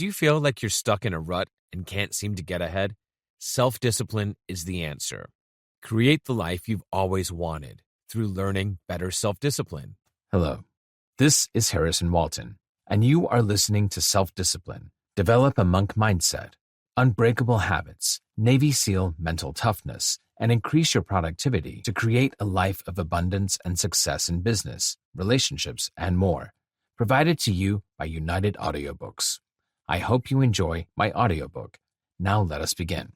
Do you feel like you're stuck in a rut and can't seem to get ahead? Self-discipline is the answer. Create the life you've always wanted through learning better self-discipline. Hello, this is Harrison Walton, and you are listening to Self-Discipline, Develop a Monk Mindset, Unbreakable Habits, Navy SEAL Mental Toughness, and increase your productivity to create a life of abundance and success in business, relationships, and more. Provided to you by United Audiobooks. I hope you enjoy my audiobook. Now let us begin.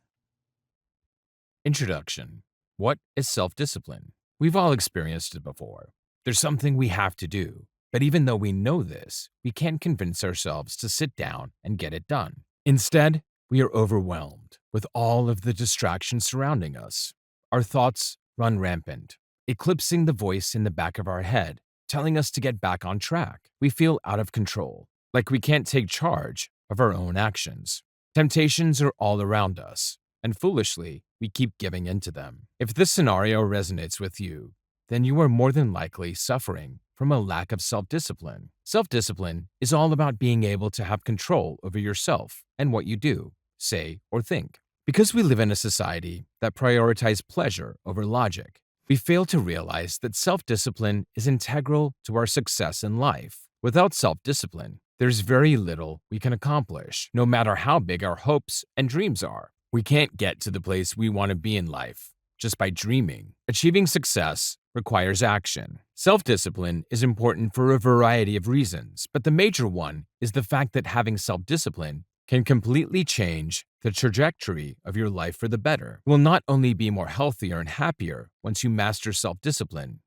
Introduction. What is self-discipline? We've all experienced it before. There's something we have to do, but even though we know this, we can't convince ourselves to sit down and get it done. Instead, we are overwhelmed with all of the distractions surrounding us. Our thoughts run rampant, eclipsing the voice in the back of our head, telling us to get back on track. We feel out of control, like we can't take charge of our own actions. Temptations are all around us, and foolishly, we keep giving in to them. If this scenario resonates with you, then you are more than likely suffering from a lack of self-discipline. Self-discipline is all about being able to have control over yourself and what you do, say, or think. Because we live in a society that prioritizes pleasure over logic, we fail to realize that self-discipline is integral to our success in life. Without self-discipline, there's very little we can accomplish, no matter how big our hopes and dreams are. We can't get to the place we want to be in life just by dreaming. Achieving success requires action. Self-discipline is important for a variety of reasons, but the major one is the fact that having self-discipline can completely change the trajectory of your life for the better. You will not only be more healthier and happier once you master self-discipline,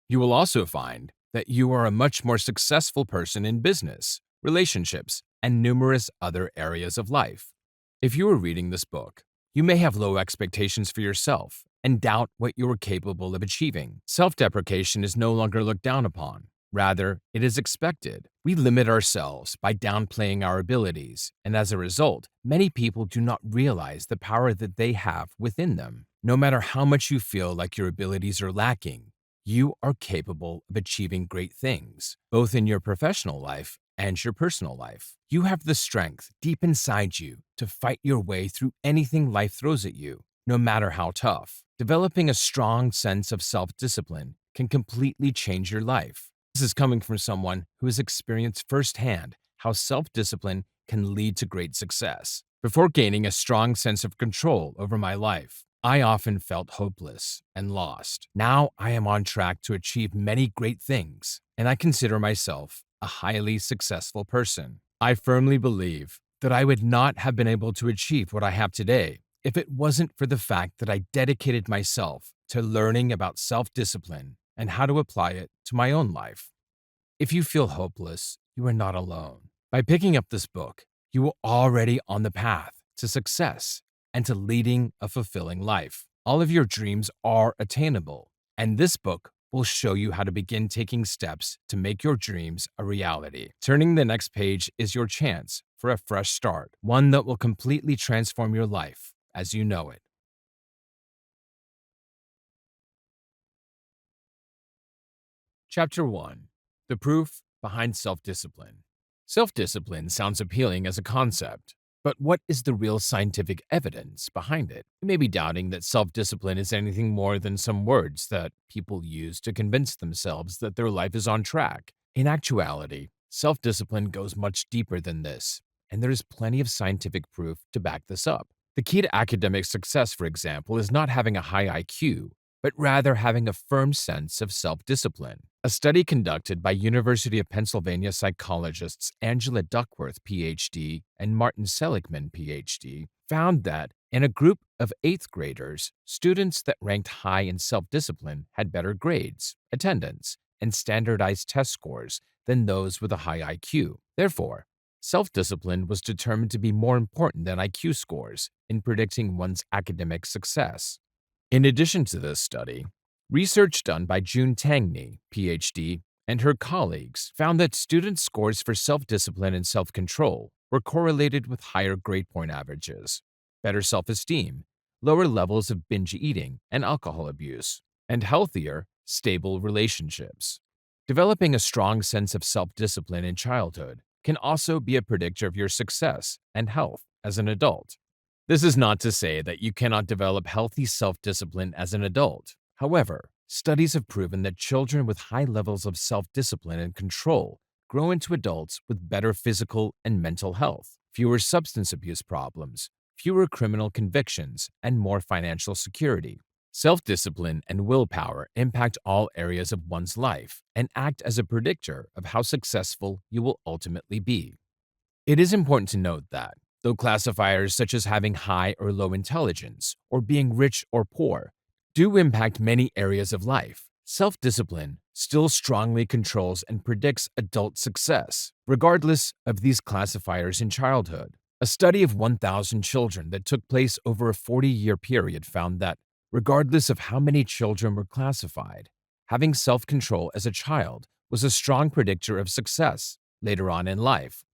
you will also find that you are a much more successful person in business, relationships, and numerous other areas of life. If you are reading this book, you may have low expectations for yourself and doubt what you are capable of achieving. Self-deprecation is no longer looked down upon. Rather, it is expected. We limit ourselves by downplaying our abilities, and as a result, many people do not realize the power that they have within them. No matter how much you feel like your abilities are lacking, you are capable of achieving great things, both in your professional life and your personal life. You have the strength deep inside you to fight your way through anything life throws at you, no matter how tough. Developing a strong sense of self-discipline can completely change your life. This is coming from someone who has experienced firsthand how self-discipline can lead to great success. Before gaining a strong sense of control over my life, I often felt hopeless and lost. Now I am on track to achieve many great things, and I consider myself a highly successful person. I firmly believe that I would not have been able to achieve what I have today if it wasn't for the fact that I dedicated myself to learning about self-discipline and how to apply it to my own life. If you feel hopeless, you are not alone. By picking up this book, you are already on the path to success and to leading a fulfilling life. All of your dreams are attainable, and this book will show you how to begin taking steps to make your dreams a reality. Turning the next page is your chance for a fresh start, one that will completely transform your life as you know it. Chapter 1. The Proof Behind Self-Discipline. Self-discipline sounds appealing as a concept, but what is the real scientific evidence behind it? You may be doubting that self-discipline is anything more than some words that people use to convince themselves that their life is on track. In actuality, self-discipline goes much deeper than this, and there is plenty of scientific proof to back this up. The key to academic success, for example, is not having a high IQ, but rather having a firm sense of self-discipline. A study conducted by University of Pennsylvania psychologists Angela Duckworth, Ph.D., and Martin Seligman, Ph.D., found that in a group of 8th graders, students that ranked high in self-discipline had better grades, attendance, and standardized test scores than those with a high IQ. Therefore, self-discipline was determined to be more important than IQ scores in predicting one's academic success. In addition to this study, research done by June Tangney, Ph.D., and her colleagues found that students' scores for self-discipline and self-control were correlated with higher grade point averages, better self-esteem, lower levels of binge eating and alcohol abuse, and healthier, stable relationships. Developing a strong sense of self-discipline in childhood can also be a predictor of your success and health as an adult. This is not to say that you cannot develop healthy self-discipline as an adult. However, studies have proven that children with high levels of self-discipline and control grow into adults with better physical and mental health, fewer substance abuse problems, fewer criminal convictions, and more financial security. Self-discipline and willpower impact all areas of one's life and act as a predictor of how successful you will ultimately be. It is important to note that, though classifiers such as having high or low intelligence or being rich or poor do impact many areas of life, self-discipline still strongly controls and predicts adult success, regardless of these classifiers in childhood. A study of 1,000 children that took place over a 40-year period found that, regardless of how many children were classified, having self-control as a child was a strong predictor of success later on in life.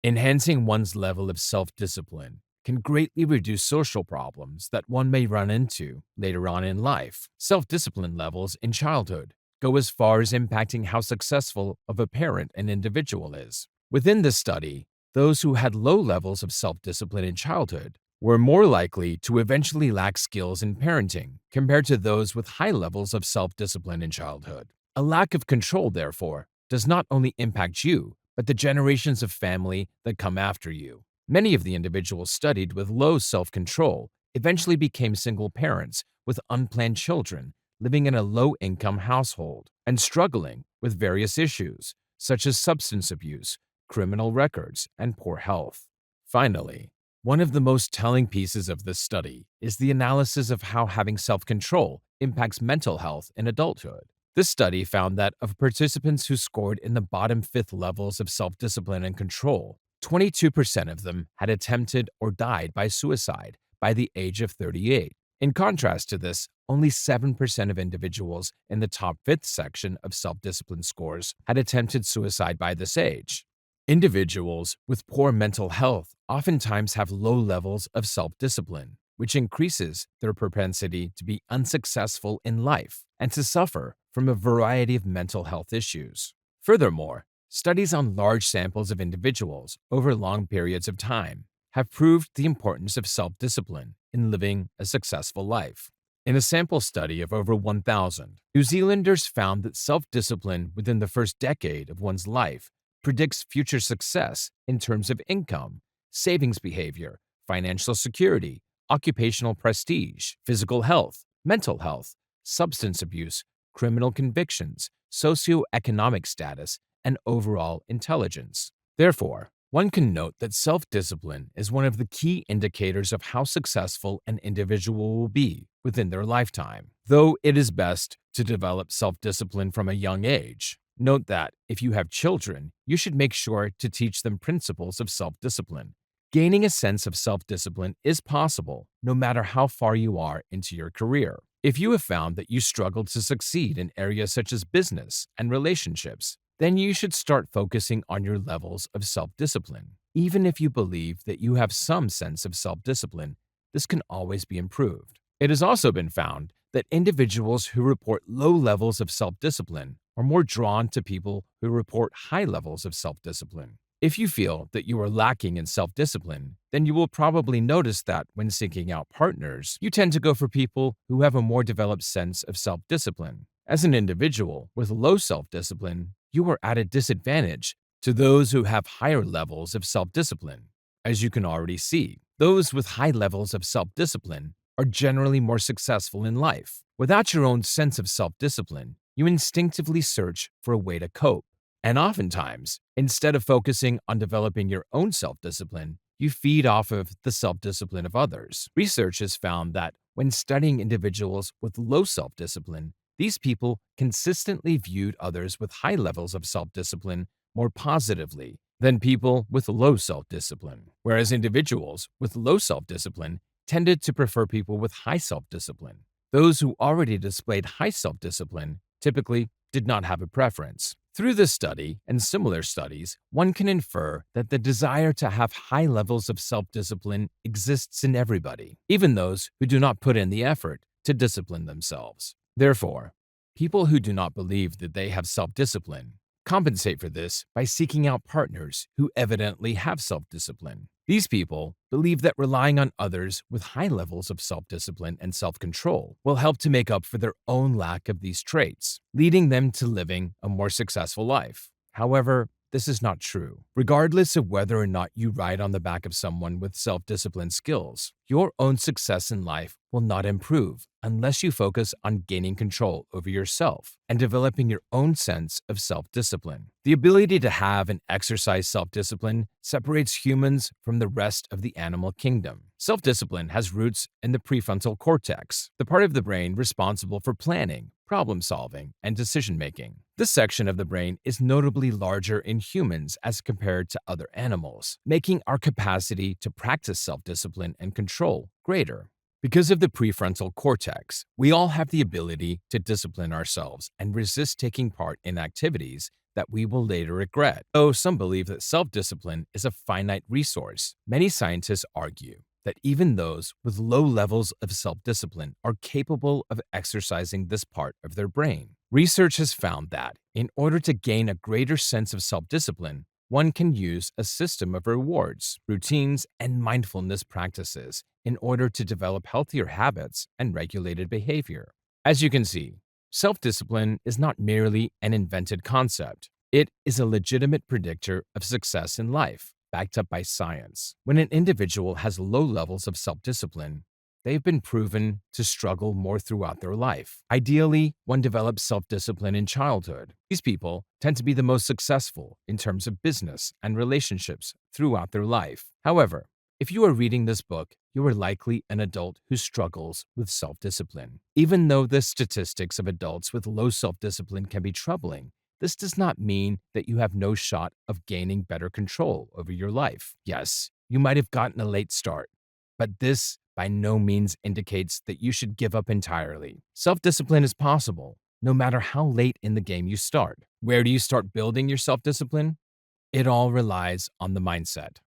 Enhancing one's level of self-discipline can greatly reduce social problems that one may run into later on in life. Self-discipline levels in childhood go as far as impacting how successful of a parent an individual is. Within this study, those who had low levels of self-discipline in childhood were more likely to eventually lack skills in parenting compared to those with high levels of self-discipline in childhood. A lack of control, therefore, does not only impact you, but the generations of family that come after you. Many of the individuals studied with low self-control eventually became single parents with unplanned children living in a low-income household and struggling with various issues such as substance abuse, criminal records, and poor health. Finally, one of the most telling pieces of this study is the analysis of how having self-control impacts mental health in adulthood. This study found that of participants who scored in the bottom fifth levels of self-discipline and control, 22% of them had attempted or died by suicide by the age of 38. In contrast to this, only 7% of individuals in the top fifth section of self-discipline scores had attempted suicide by this age. Individuals with poor mental health oftentimes have low levels of self-discipline, which increases their propensity to be unsuccessful in life and to suffer from a variety of mental health issues. Furthermore, studies on large samples of individuals over long periods of time have proved the importance of self-discipline in living a successful life. In a sample study of over 1,000, New Zealanders found that self-discipline within the first decade of one's life predicts future success in terms of income, savings behavior, financial security, occupational prestige, physical health, mental health, substance abuse, criminal convictions, socioeconomic status, and overall intelligence. Therefore, one can note that self-discipline is one of the key indicators of how successful an individual will be within their lifetime. Though it is best to develop self-discipline from a young age, note that if you have children, you should make sure to teach them principles of self-discipline. Gaining a sense of self-discipline is possible no matter how far you are into your career. If you have found that you struggle to succeed in areas such as business and relationships, then you should start focusing on your levels of self-discipline. Even if you believe that you have some sense of self-discipline, this can always be improved. It has also been found that individuals who report low levels of self-discipline are more drawn to people who report high levels of self-discipline. If you feel that you are lacking in self-discipline, then you will probably notice that when seeking out partners, you tend to go for people who have a more developed sense of self-discipline. As an individual with low self-discipline, you are at a disadvantage to those who have higher levels of self-discipline. As you can already see, those with high levels of self-discipline are generally more successful in life. Without your own sense of self-discipline, you instinctively search for a way to cope. And oftentimes, instead of focusing on developing your own self-discipline, you feed off of the self-discipline of others. Research has found that when studying individuals with low self-discipline, these people consistently viewed others with high levels of self-discipline more positively than people with low self-discipline, whereas individuals with low self-discipline tended to prefer people with high self-discipline. Those who already displayed high self-discipline typically did not have a preference. Through this study and similar studies, one can infer that the desire to have high levels of self-discipline exists in everybody, even those who do not put in the effort to discipline themselves. Therefore, people who do not believe that they have self-discipline compensate for this by seeking out partners who evidently have self-discipline. These people believe that relying on others with high levels of self-discipline and self-control will help to make up for their own lack of these traits, leading them to living a more successful life. However, this is not true. Regardless of whether or not you ride on the back of someone with self-discipline skills, your own success in life will not improve unless you focus on gaining control over yourself and developing your own sense of self-discipline. The ability to have and exercise self-discipline separates humans from the rest of the animal kingdom. Self-discipline has roots in the prefrontal cortex, the part of the brain responsible for planning, problem-solving, and decision-making. This section of the brain is notably larger in humans as compared to other animals, making our capacity to practice self-discipline and control greater. Because of the prefrontal cortex, we all have the ability to discipline ourselves and resist taking part in activities that we will later regret. Though some believe that self-discipline is a finite resource, many scientists argue that even those with low levels of self-discipline are capable of exercising this part of their brain. Research has found that in order to gain a greater sense of self-discipline, one can use a system of rewards, routines, and mindfulness practices in order to develop healthier habits and regulated behavior. As you can see, self-discipline is not merely an invented concept. It is a legitimate predictor of success in life, backed up by science. When an individual has low levels of self-discipline, they've been proven to struggle more throughout their life. Ideally, one develops self-discipline in childhood. These people tend to be the most successful in terms of business and relationships throughout their life. However, if you are reading this book, you are likely an adult who struggles with self-discipline. Even though the statistics of adults with low self-discipline can be troubling, this does not mean that you have no shot of gaining better control over your life. Yes, you might have gotten a late start, but this by no means indicates that you should give up entirely. Self-discipline is possible, no matter how late in the game you start. Where do you start building your self-discipline? It all relies on the mindset.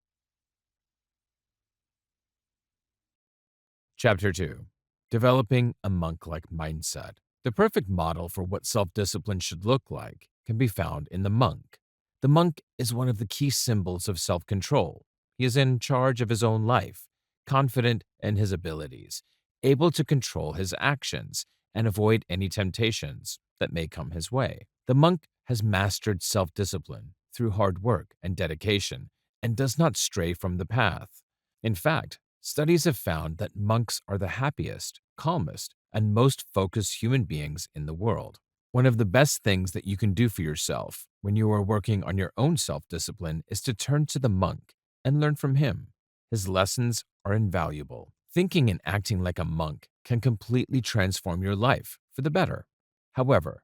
Chapter 2. Developing a monk-like mindset. The perfect model for what self-discipline should look like can be found in the monk. The monk is one of the key symbols of self-control. He is in charge of his own life, confident in his abilities, able to control his actions, and avoid any temptations that may come his way. The monk has mastered self-discipline through hard work and dedication and does not stray from the path. In fact, studies have found that monks are the happiest, calmest, and most focused human beings in the world. One of the best things that you can do for yourself when you are working on your own self-discipline is to turn to the monk and learn from him. His lessons are invaluable. Thinking and acting like a monk can completely transform your life for the better. However,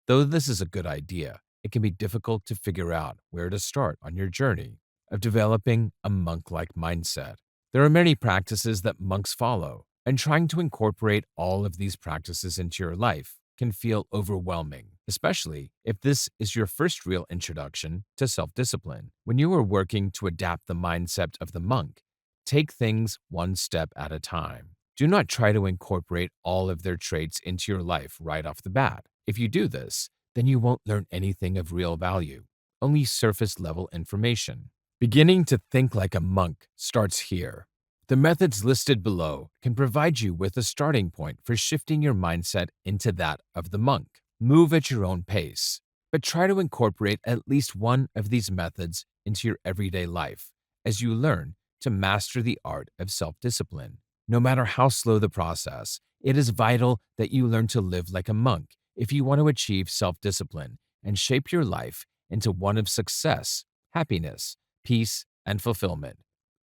though this is a good idea, it can be difficult to figure out where to start on your journey of developing a monk-like mindset. There are many practices that monks follow, and trying to incorporate all of these practices into your life can feel overwhelming, especially if this is your first real introduction to self-discipline. When you are working to adapt the mindset of the monk, take things one step at a time. Do not try to incorporate all of their traits into your life right off the bat. If you do this, then you won't learn anything of real value, only surface-level information. Beginning to think like a monk starts here. The methods listed below can provide you with a starting point for shifting your mindset into that of the monk. Move at your own pace, but try to incorporate at least one of these methods into your everyday life as you learn to master the art of self-discipline. No matter how slow the process, it is vital that you learn to live like a monk if you want to achieve self-discipline and shape your life into one of success, happiness, peace, and fulfillment.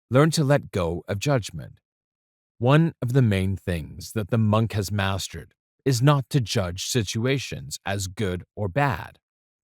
Learn to let go of judgment. One of the main things that the monk has mastered is not to judge situations as good or bad.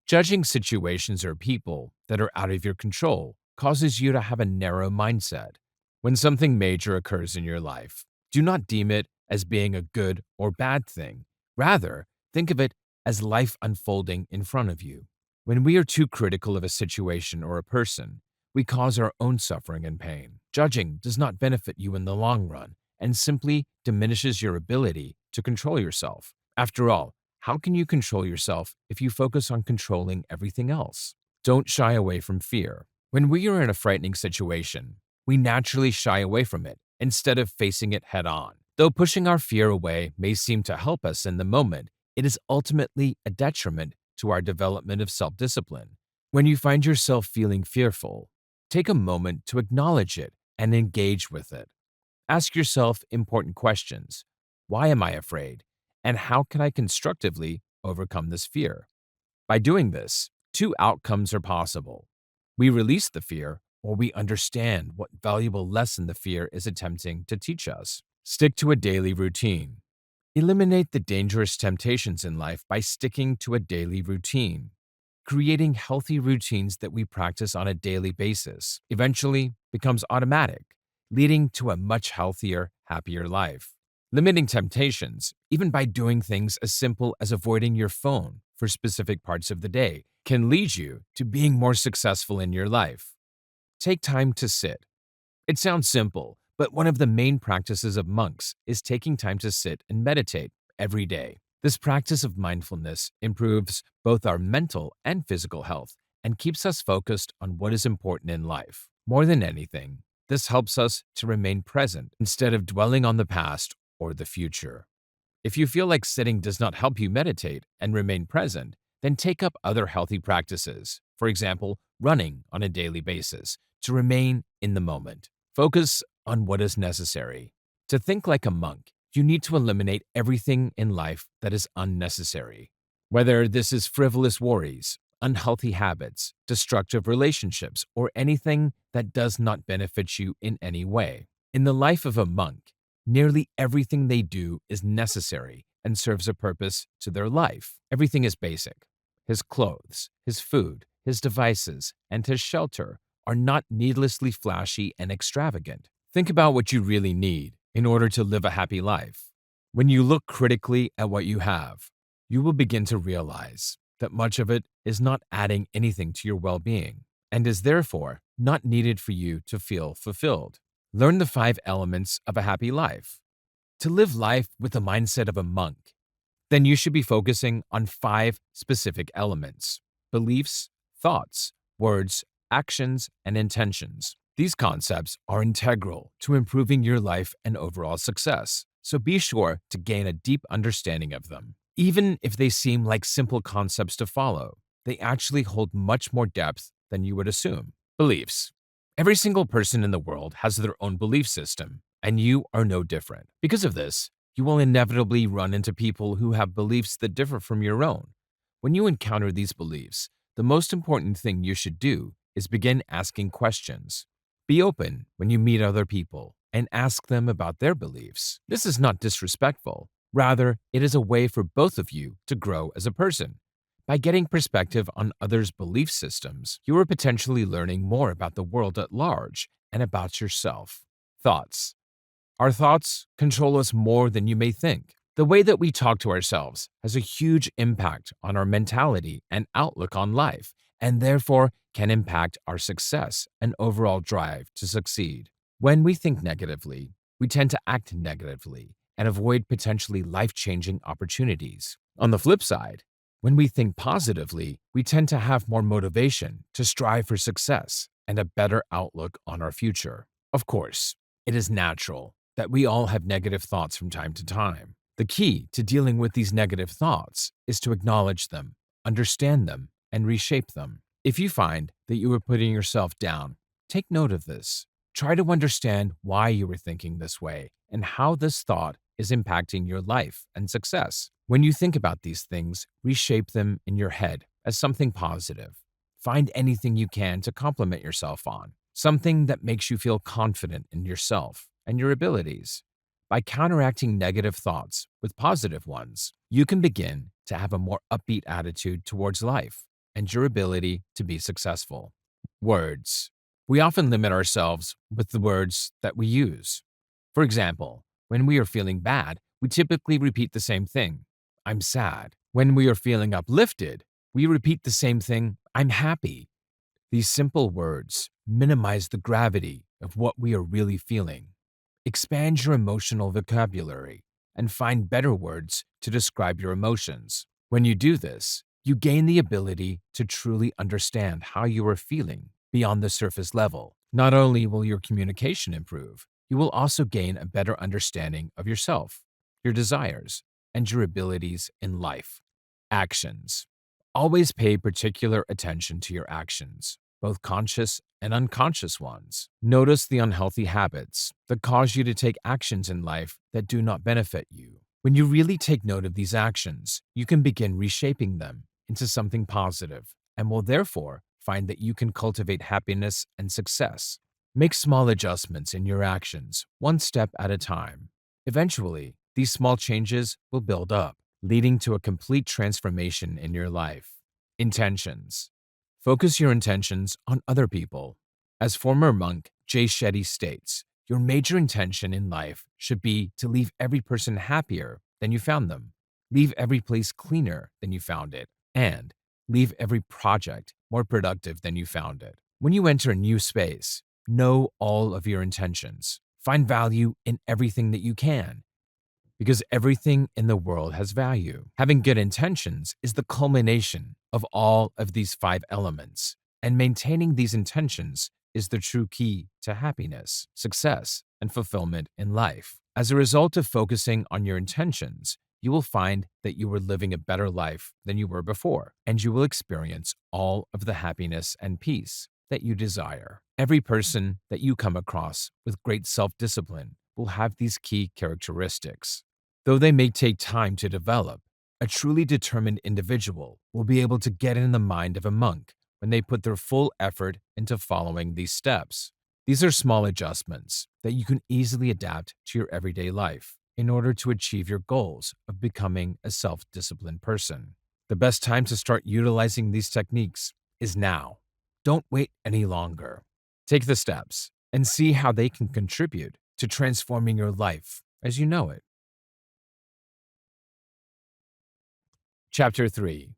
Judging situations or people that are out of your control causes you to have a narrow mindset. When something major occurs in your life, do not deem it as being a good or bad thing. Rather, think of it as life unfolding in front of you. When we are too critical of a situation or a person, we cause our own suffering and pain. Judging does not benefit you in the long run and simply diminishes your ability to control yourself. After all, How can you control yourself if you focus on controlling everything else? Don't shy away from fear. When we are in a frightening situation, we naturally shy away from it instead of facing it head on. Though pushing our fear away may seem to help us in the moment, it is ultimately a detriment to our development of self discipline. When you find yourself feeling fearful, take a moment to acknowledge it and engage with it. Ask yourself important questions. Why am I afraid? And how can I constructively overcome this fear? By doing this, two outcomes are possible. We release the fear, or we understand what valuable lesson the fear is attempting to teach us. Stick to a daily routine. Eliminate the dangerous temptations in life by sticking to a daily routine. Creating healthy routines that we practice on a daily basis eventually becomes automatic, leading to a much healthier, happier life. Limiting temptations, even by doing things as simple as avoiding your phone for specific parts of the day, can lead you to being more successful in your life. Take time to sit. It sounds simple, but one of the main practices of monks is taking time to sit and meditate every day. This practice of mindfulness improves both our mental and physical health and keeps us focused on what is important in life. More than anything, this helps us to remain present instead of dwelling on the past or the future. If you feel like sitting does not help you meditate and remain present, then take up other healthy practices, for example, running on a daily basis, to remain in the moment. Focus on what is necessary. To think like a monk, you need to eliminate everything in life that is unnecessary. Whether this is frivolous worries, unhealthy habits, destructive relationships, or anything that does not benefit you in any way. In the life of a monk, nearly everything they do is necessary and serves a purpose to their life. Everything is basic. His clothes, his food, his devices, and his shelter are not needlessly flashy and extravagant. Think about what you really need in order to live a happy life. When you look critically at what you have, you will begin to realize that much of it is not adding anything to your well-being and is therefore not needed for you to feel fulfilled. Learn the 5 elements of a happy life. To live life with the mindset of a monk, then you should be focusing on 5 specific elements: beliefs, thoughts, words, actions, and intentions. These concepts are integral to improving your life and overall success, so be sure to gain a deep understanding of them. Even if they seem like simple concepts to follow, they actually hold much more depth than you would assume. Beliefs. Every single person in the world has their own belief system, and you are no different. Because of this, you will inevitably run into people who have beliefs that differ from your own. When you encounter these beliefs, the most important thing you should do is begin asking questions. Be open when you meet other people and ask them about their beliefs. This is not disrespectful. Rather, it is a way for both of you to grow as a person. By getting perspective on others' belief systems, you are potentially learning more about the world at large and about yourself. Thoughts. Our thoughts control us more than you may think. The way that we talk to ourselves has a huge impact on our mentality and outlook on life, and therefore can impact our success and overall drive to succeed. When we think negatively, we tend to act negatively and avoid potentially life-changing opportunities. On the flip side, when we think positively, we tend to have more motivation to strive for success and a better outlook on our future. Of course, it is natural that we all have negative thoughts from time to time. The key to dealing with these negative thoughts is to acknowledge them, understand them, and reshape them. If you find that you are putting yourself down, take note of this. Try to understand why you were thinking this way and how this thought is impacting your life and success. When you think about these things, reshape them in your head as something positive. Find anything you can to compliment yourself on, something that makes you feel confident in yourself and your abilities. By counteracting negative thoughts with positive ones, you can begin to have a more upbeat attitude towards life and your ability to be successful. Words. We often limit ourselves with the words that we use. For example, when we are feeling bad, we typically repeat the same thing: I'm sad. When we are feeling uplifted, we repeat the same thing: I'm happy. These simple words minimize the gravity of what we are really feeling. Expand your emotional vocabulary and find better words to describe your emotions. When you do this, you gain the ability to truly understand how you are feeling beyond the surface level. Not only will your communication improve, you will also gain a better understanding of yourself, your desires, and your abilities in life. Actions. Always pay particular attention to your actions, both conscious and unconscious ones. Notice the unhealthy habits that cause you to take actions in life that do not benefit you. When you really take note of these actions, you can begin reshaping them into something positive and will therefore find that you can cultivate happiness and success. Make small adjustments in your actions, one step at a time. Eventually, these small changes will build up, leading to a complete transformation in your life. Intentions. Focus your intentions on other people. As former monk Jay Shetty states, your major intention in life should be to leave every person happier than you found them, leave every place cleaner than you found it, and leave every project more productive than you found it. When you enter a new space, know all of your intentions. Find value in everything that you can, because everything in the world has value. Having good intentions is the culmination of all of these 5 elements, and maintaining these intentions is the true key to happiness, success, and fulfillment in life. As a result of focusing on your intentions, you will find that you are living a better life than you were before, and you will experience all of the happiness and peace that you desire. Every person that you come across with great self-discipline will have these key characteristics. Though they may take time to develop, a truly determined individual will be able to get in the mind of a monk when they put their full effort into following these steps. These are small adjustments that you can easily adapt to your everyday life in order to achieve your goals of becoming a self-disciplined person. The best time to start utilizing these techniques is now. Don't wait any longer. Take the steps and see how they can contribute to transforming your life as you know it. Chapter 3.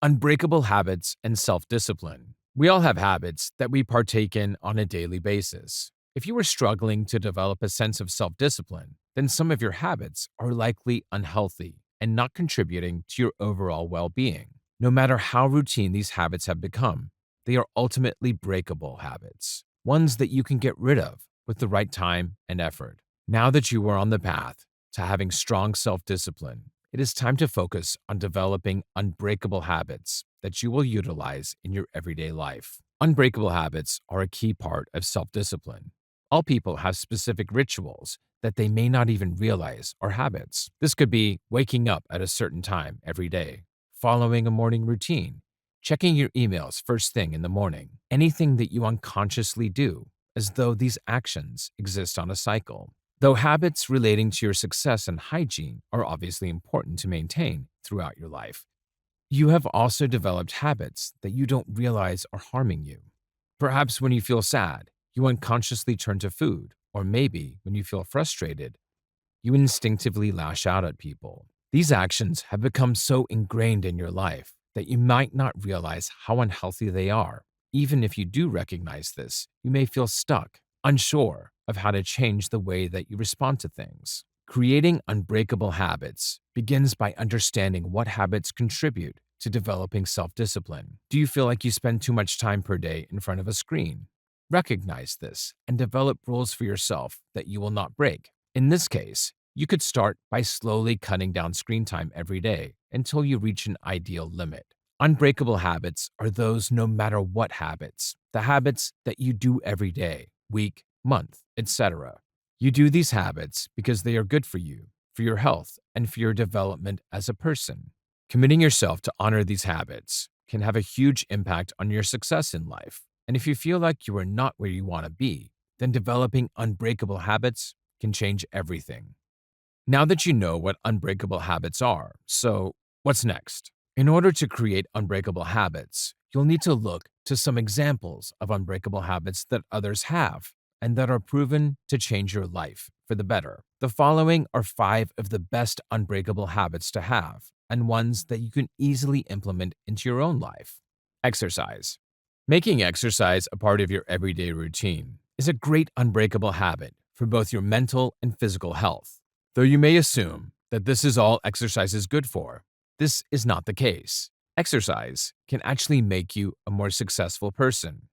Unbreakable Habits and Self-Discipline. We all have habits that we partake in on a daily basis. If you are struggling to develop a sense of self-discipline, then some of your habits are likely unhealthy and not contributing to your overall well-being. No matter how routine these habits have become, they are ultimately breakable habits, ones that you can get rid of with the right time and effort. Now that you are on the path to having strong self-discipline, it is time to focus on developing unbreakable habits that you will utilize in your everyday life. Unbreakable habits are a key part of self-discipline. All people have specific rituals that they may not even realize are habits. This could be waking up at a certain time every day, following a morning routine, checking your emails first thing in the morning, anything that you unconsciously do, as though these actions exist on a cycle. Though habits relating to your success and hygiene are obviously important to maintain throughout your life, you have also developed habits that you don't realize are harming you. Perhaps when you feel sad, you unconsciously turn to food, or maybe when you feel frustrated, you instinctively lash out at people. These actions have become so ingrained in your life that you might not realize how unhealthy they are. Even if you do recognize this, you may feel stuck, unsure of how to change the way that you respond to things. Creating unbreakable habits begins by understanding what habits contribute to developing self-discipline. Do you feel like you spend too much time per day in front of a screen? Recognize this and develop rules for yourself that you will not break. In this case, you could start by slowly cutting down screen time every day until you reach an ideal limit. Unbreakable habits are those no matter what habits, the habits that you do every day, week, month, etc. You do these habits because they are good for you, for your health, and for your development as a person. Committing yourself to honor these habits can have a huge impact on your success in life. And if you feel like you are not where you want to be, then developing unbreakable habits can change everything. Now that you know what unbreakable habits are, so what's next? In order to create unbreakable habits, you'll need to look to some examples of unbreakable habits that others have and that are proven to change your life for the better. The following are 5 of the best unbreakable habits to have and ones that you can easily implement into your own life. Exercise. Making exercise a part of your everyday routine is a great unbreakable habit for both your mental and physical health. Though you may assume that this is all exercise is good for, This is not the case. Exercise can actually make you a more successful person.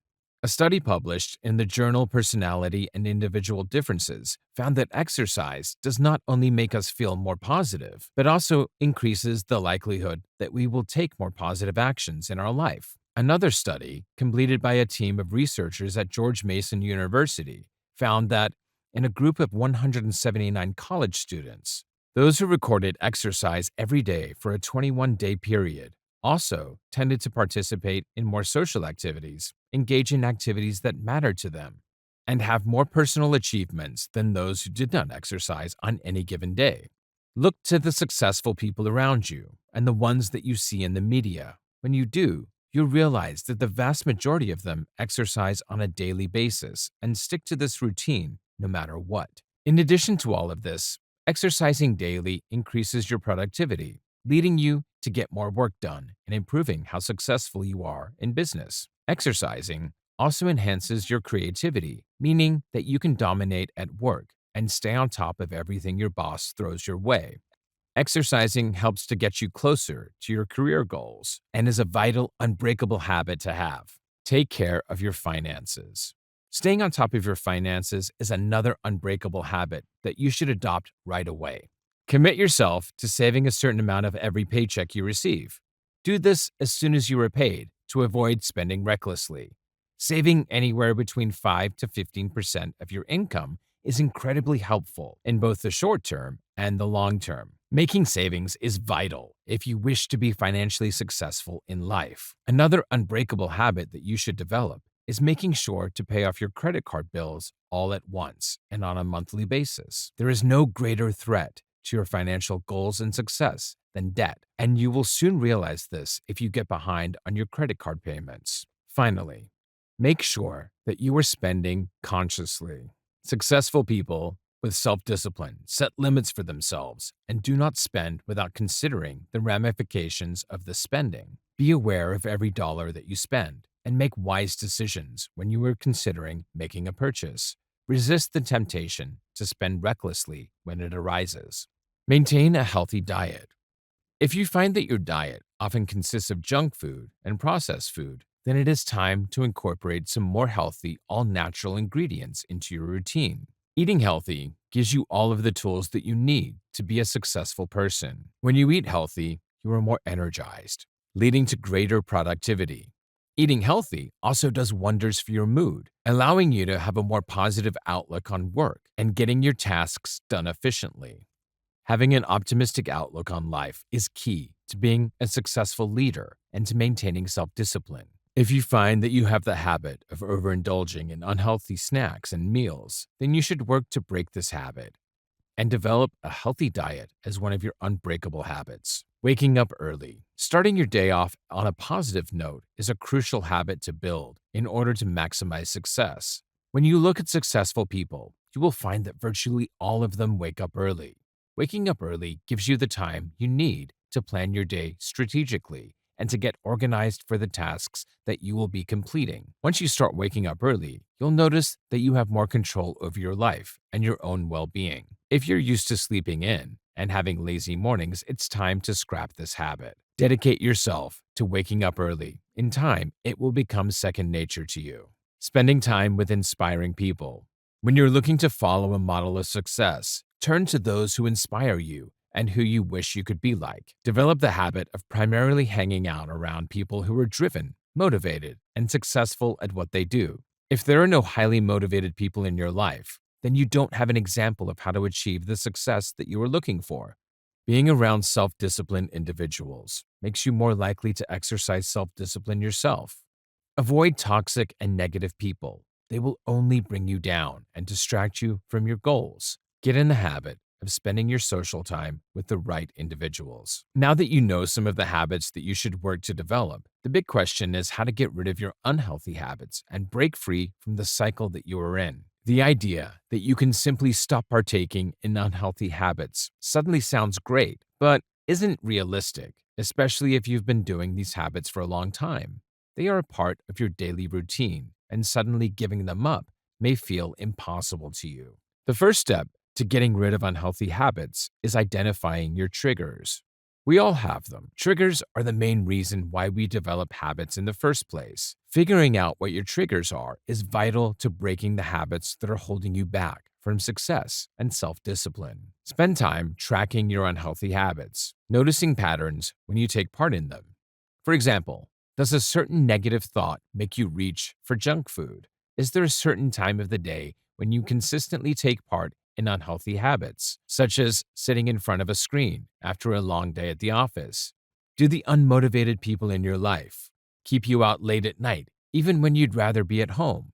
A study published in the journal Personality and Individual Differences found that exercise does not only make us feel more positive, but also increases the likelihood that we will take more positive actions in our life. Another study, completed by a team of researchers at George Mason University, found that in a group of 179 college students, those who recorded exercise every day for a 21-day period also tended to participate in more social activities, engage in activities that mattered to them, and have more personal achievements than those who did not exercise on any given day. Look to the successful people around you and the ones that you see in the media. When you do, you'll realize that the vast majority of them exercise on a daily basis and stick to this routine no matter what. In addition to all of this, exercising daily increases your productivity, leading you to get more work done and improving how successful you are in business. Exercising also enhances your creativity, meaning that you can dominate at work and stay on top of everything your boss throws your way. Exercising helps to get you closer to your career goals and is a vital, unbreakable habit to have. Take care of your finances. Staying on top of your finances is another unbreakable habit that you should adopt right away. Commit yourself to saving a certain amount of every paycheck you receive. Do this as soon as you are paid to avoid spending recklessly. Saving anywhere between 5 to 15% of your income is incredibly helpful in both the short term and the long term. Making savings is vital if you wish to be financially successful in life. Another unbreakable habit that you should develop is making sure to pay off your credit card bills all at once and on a monthly basis. There is no greater threat to your financial goals and success than debt, and you will soon realize this if you get behind on your credit card payments. Finally, make sure that you are spending consciously. Successful people with self-discipline set limits for themselves and do not spend without considering the ramifications of the spending. Be aware of every dollar that you spend and make wise decisions when you are considering making a purchase. Resist the temptation to spend recklessly when it arises. Maintain a healthy diet. If you find that your diet often consists of junk food and processed food, then it is time to incorporate some more healthy, all-natural ingredients into your routine. Eating healthy gives you all of the tools that you need to be a successful person. When you eat healthy, you are more energized, leading to greater productivity. Eating healthy also does wonders for your mood, allowing you to have a more positive outlook on work and getting your tasks done efficiently. Having an optimistic outlook on life is key to being a successful leader and to maintaining self-discipline. If you find that you have the habit of overindulging in unhealthy snacks and meals, then you should work to break this habit and develop a healthy diet as one of your unbreakable habits. Waking up early. Starting your day off on a positive note is a crucial habit to build in order to maximize success. When you look at successful people, you will find that virtually all of them wake up early. Waking up early gives you the time you need to plan your day strategically and to get organized for the tasks that you will be completing. Once you start waking up early, you'll notice that you have more control over your life and your own well-being. If you're used to sleeping in and having lazy mornings, it's time to scrap this habit. Dedicate yourself to waking up early. In time, it will become second nature to you. Spending time with inspiring people. When you're looking to follow a model of success, turn to those who inspire you and who you wish you could be like. Develop the habit of primarily hanging out around people who are driven, motivated, and successful at what they do. If there are no highly motivated people in your life, then you don't have an example of how to achieve the success that you are looking for. Being around self-disciplined individuals makes you more likely to exercise self-discipline yourself. Avoid toxic and negative people. They will only bring you down and distract you from your goals. Get in the habit of spending your social time with the right individuals. Now that you know some of the habits that you should work to develop, the big question is how to get rid of your unhealthy habits and break free from the cycle that you are in. The idea that you can simply stop partaking in unhealthy habits suddenly sounds great, but isn't realistic, especially if you've been doing these habits for a long time. They are a part of your daily routine, and suddenly giving them up may feel impossible to you. The first step to getting rid of unhealthy habits is identifying your triggers. We all have them. Triggers are the main reason why we develop habits in the first place. Figuring out what your triggers are is vital to breaking the habits that are holding you back from success and self-discipline. Spend time tracking your unhealthy habits, noticing patterns when you take part in them. For example, does a certain negative thought make you reach for junk food? Is there a certain time of the day when you consistently take part in unhealthy habits, such as sitting in front of a screen after a long day at the office? Do the unmotivated people in your life keep you out late at night, even when you'd rather be at home?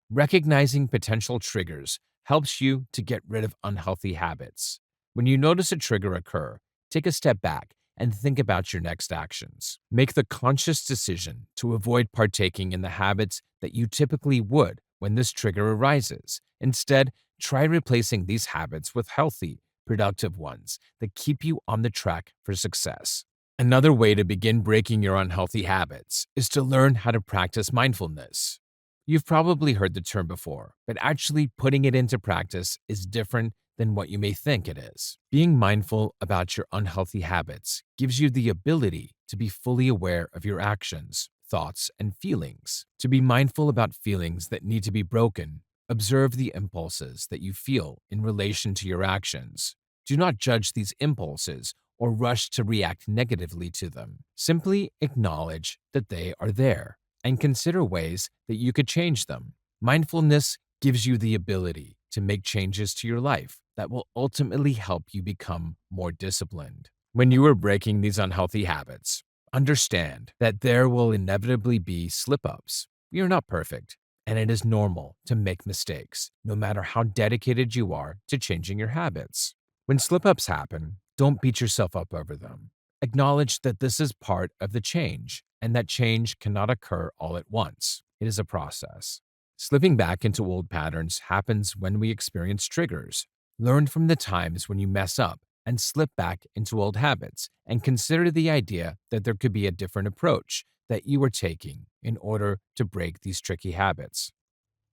Recognizing potential triggers helps you to get rid of unhealthy habits. When you notice a trigger occur, take a step back and think about your next actions. Make the conscious decision to avoid partaking in the habits that you typically would when this trigger arises. Instead, try replacing these habits with healthy, productive ones that keep you on the track for success. Another way to begin breaking your unhealthy habits is to learn how to practice mindfulness. You've probably heard the term before, but actually putting it into practice is different than what you may think it is. Being mindful about your unhealthy habits gives you the ability to be fully aware of your actions, thoughts, and feelings. To be mindful about feelings that need to be broken, observe the impulses that you feel in relation to your actions. Do not judge these impulses or rush to react negatively to them. Simply acknowledge that they are there and consider ways that you could change them. Mindfulness gives you the ability to make changes to your life that will ultimately help you become more disciplined. When you are breaking these unhealthy habits, understand that there will inevitably be slip-ups. You're not perfect, and it is normal to make mistakes, no matter how dedicated you are to changing your habits. When slip-ups happen, don't beat yourself up over them. Acknowledge that this is part of the change and that change cannot occur all at once. It is a process. Slipping back into old patterns happens when we experience triggers. Learn from the times when you mess up and slip back into old habits, and consider the idea that there could be a different approach that you are taking in order to break these tricky habits.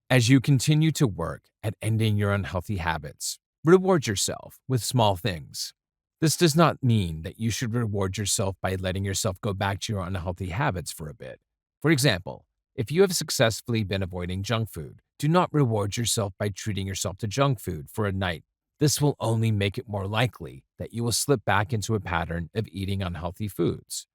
As you continue to work at ending your unhealthy habits, reward yourself with small things. This does not mean that you should reward yourself by letting yourself go back to your unhealthy habits for a bit. For example, if you have successfully been avoiding junk food, do not reward yourself by treating yourself to junk food for a night. This will only make it more likely that you will slip back into a pattern of eating unhealthy foods.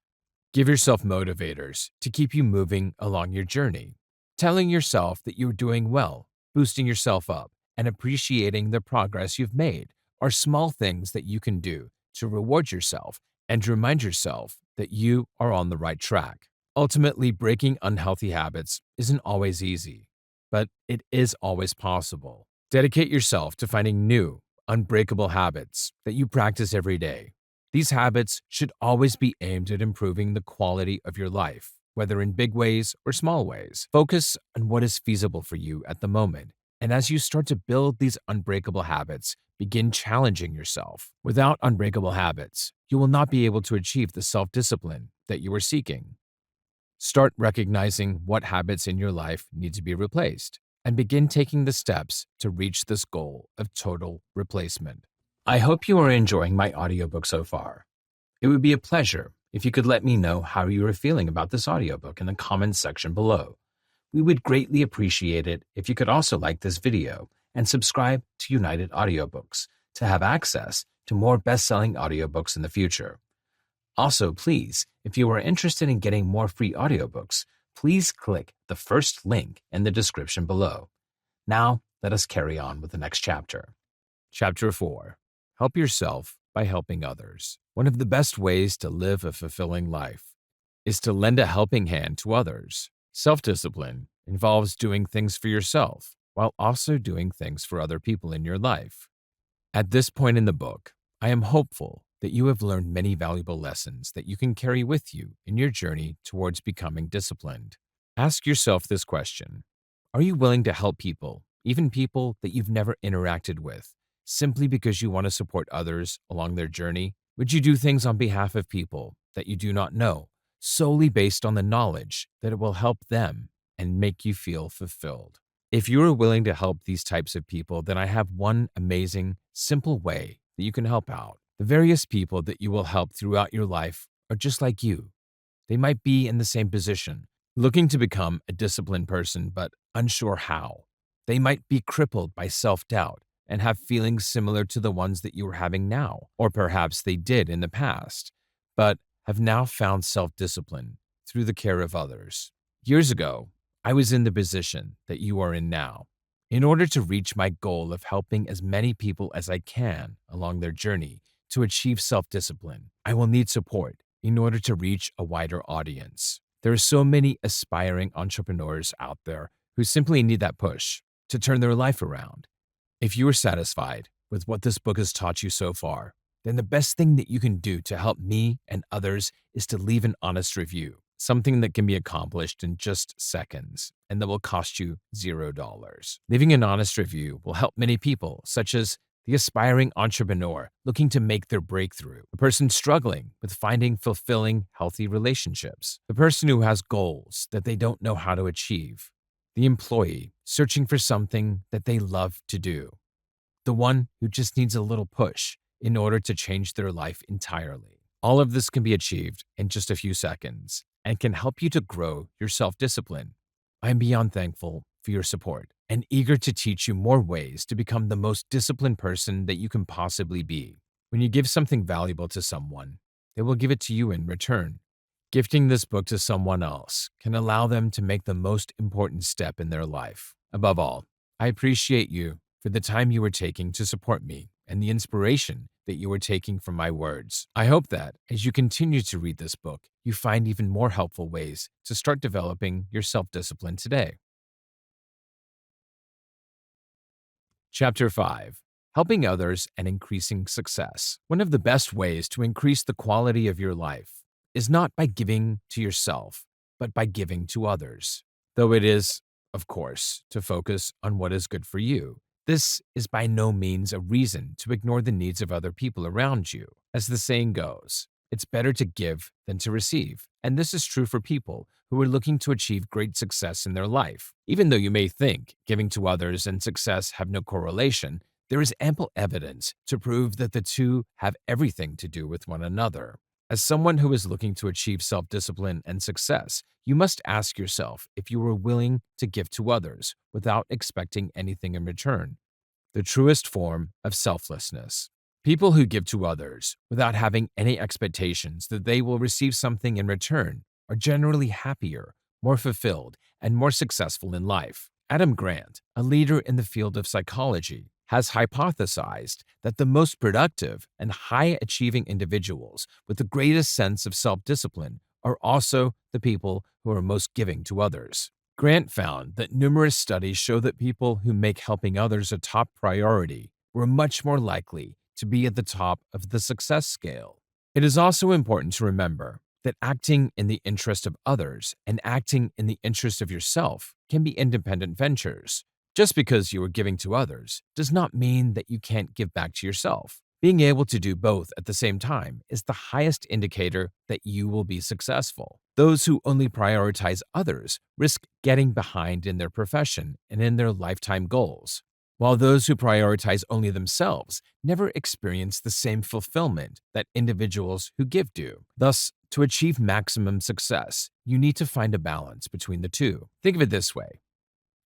Give yourself motivators to keep you moving along your journey. Telling yourself that you're doing well, boosting yourself up, and appreciating the progress you've made are small things that you can do to reward yourself and to remind yourself that you are on the right track. Ultimately, breaking unhealthy habits isn't always easy, but it is always possible. Dedicate yourself to finding new, unbreakable habits that you practice every day. These habits should always be aimed at improving the quality of your life, whether in big ways or small ways. Focus on what is feasible for you at the moment, and as you start to build these unbreakable habits, begin challenging yourself. Without unbreakable habits, you will not be able to achieve the self-discipline that you are seeking. Start recognizing what habits in your life need to be replaced, and begin taking the steps to reach this goal of total replacement. I hope you are enjoying my audiobook so far. It would be a pleasure if you could let me know how you are feeling about this audiobook in the comments section below. We would greatly appreciate it if you could also like this video and subscribe to United Audiobooks to have access to more best-selling audiobooks in the future. Also, please, if you are interested in getting more free audiobooks, please click the first link in the description below. Now, let us carry on with the next chapter. Chapter 4. Help yourself by helping others. One of the best ways to live a fulfilling life is to lend a helping hand to others. Self-discipline involves doing things for yourself while also doing things for other people in your life. At this point in the book, I am hopeful that you have learned many valuable lessons that you can carry with you in your journey towards becoming disciplined. Ask yourself this question: are you willing to help people, even people that you've never interacted with, simply because you want to support others along their journey? Would you do things on behalf of people that you do not know, solely based on the knowledge that it will help them and make you feel fulfilled? If you are willing to help these types of people, then I have one amazing, simple way that you can help out. The various people that you will help throughout your life are just like you. They might be in the same position, looking to become a disciplined person but unsure how. They might be crippled by self-doubt and have feelings similar to the ones that you are having now, or perhaps they did in the past, but have now found self-discipline through the care of others. Years ago, I was in the position that you are in now. In order to reach my goal of helping as many people as I can along their journey to achieve self-discipline, I will need support in order to reach a wider audience. There are so many aspiring entrepreneurs out there who simply need that push to turn their life around. If you are satisfied with what this book has taught you so far, then the best thing that you can do to help me and others is to leave an honest review, something that can be accomplished in just seconds and that will cost you $0. Leaving an honest review will help many people, such as the aspiring entrepreneur looking to make their breakthrough, the person struggling with finding fulfilling, healthy relationships, the person who has goals that they don't know how to achieve, the employee searching for something that they love to do, the one who just needs a little push in order to change their life entirely. All of this can be achieved in just a few seconds and can help you to grow your self-discipline. I am beyond thankful for your support and eager to teach you more ways to become the most disciplined person that you can possibly be. When you give something valuable to someone, they will give it to you in return. Gifting this book to someone else can allow them to make the most important step in their life. Above all, I appreciate you for the time you are taking to support me and the inspiration that you are taking from my words. I hope that as you continue to read this book, you find even more helpful ways to start developing your self-discipline today. Chapter 5. Helping Others and Increasing Success. One of the best ways to increase the quality of your life is not by giving to yourself, but by giving to others. Though it is, of course, to focus on what is good for you. This is by no means a reason to ignore the needs of other people around you. As the saying goes, it's better to give than to receive. And this is true for people who are looking to achieve great success in their life. Even though you may think giving to others and success have no correlation, there is ample evidence to prove that the two have everything to do with one another. As someone who is looking to achieve self-discipline and success, you must ask yourself if you are willing to give to others without expecting anything in return. The truest form of selflessness. People who give to others without having any expectations that they will receive something in return are generally happier, more fulfilled, and more successful in life. Adam Grant, a leader in the field of psychology, has hypothesized that the most productive and high-achieving individuals with the greatest sense of self-discipline are also the people who are most giving to others. Grant found that numerous studies show that people who make helping others a top priority were much more likely to be at the top of the success scale. It is also important to remember that acting in the interest of others and acting in the interest of yourself can be independent ventures. Just because you are giving to others does not mean that you can't give back to yourself. Being able to do both at the same time is the highest indicator that you will be successful. Those who only prioritize others risk getting behind in their profession and in their lifetime goals, while those who prioritize only themselves never experience the same fulfillment that individuals who give do. Thus, to achieve maximum success, you need to find a balance between the two. Think of it this way.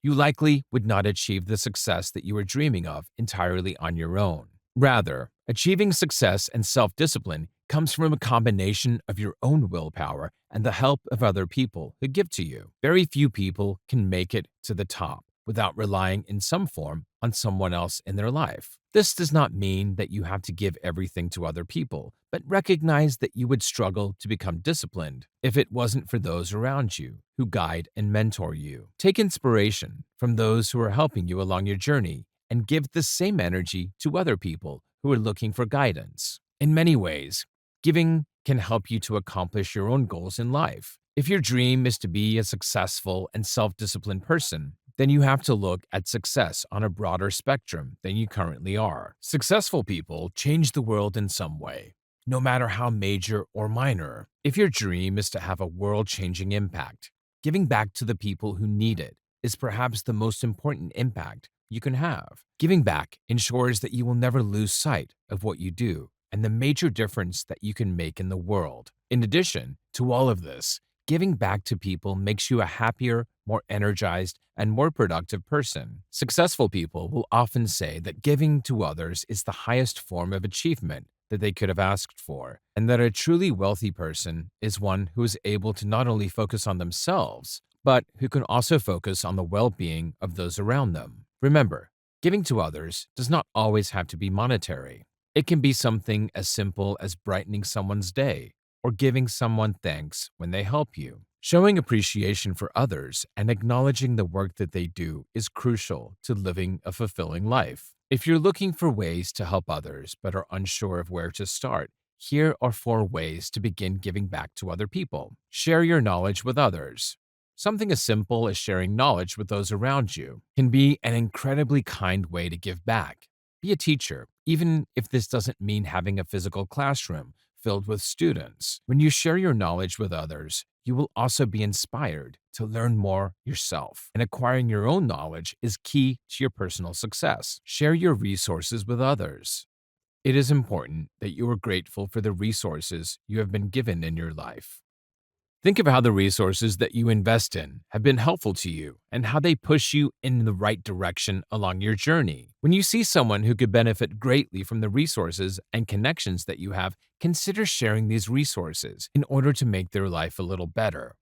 You likely would not achieve the success that you are dreaming of entirely on your own. Rather, achieving success and self-discipline comes from a combination of your own willpower and the help of other people who give to you. Very few people can make it to the top without relying in some form on someone else in their life. This does not mean that you have to give everything to other people, but recognize that you would struggle to become disciplined if it wasn't for those around you who guide and mentor you. Take inspiration from those who are helping you along your journey and give the same energy to other people who are looking for guidance. In many ways, giving can help you to accomplish your own goals in life. If your dream is to be a successful and self-disciplined person, then you have to look at success on a broader spectrum than you currently are. Successful people change the world in some way, no matter how major or minor. If your dream is to have a world-changing impact, giving back to the people who need it is perhaps the most important impact you can have. Giving back ensures that you will never lose sight of what you do and the major difference that you can make in the world. In addition to all of this, giving back to people makes you a happier, more energized, and more productive person. Successful people will often say that giving to others is the highest form of achievement that they could have asked for, and that a truly wealthy person is one who is able to not only focus on themselves, but who can also focus on the well-being of those around them. Remember, giving to others does not always have to be monetary. It can be something as simple as brightening someone's day or giving someone thanks when they help you. Showing appreciation for others and acknowledging the work that they do is crucial to living a fulfilling life. If you're looking for ways to help others but are unsure of where to start, here are 4 ways to begin giving back to other people. Share your knowledge with others. Something as simple as sharing knowledge with those around you can be an incredibly kind way to give back. Be a teacher, even if this doesn't mean having a physical classroom filled with students. When you share your knowledge with others, you will also be inspired to learn more yourself. And acquiring your own knowledge is key to your personal success. Share your resources with others. It is important that you are grateful for the resources you have been given in your life. Think of how the resources that you invest in have been helpful to you and how they push you in the right direction along your journey. When you see someone who could benefit greatly from the resources and connections that you have, consider sharing these resources in order to make their life a little better.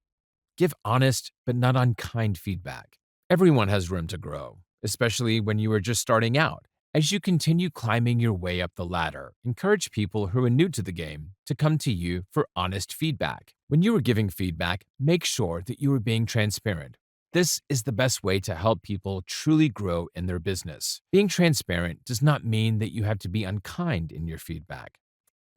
Give honest but not unkind feedback. Everyone has room to grow, especially when you are just starting out. As you continue climbing your way up the ladder, encourage people who are new to the game to come to you for honest feedback. When you are giving feedback, make sure that you are being transparent. This is the best way to help people truly grow in their business. Being transparent does not mean that you have to be unkind in your feedback.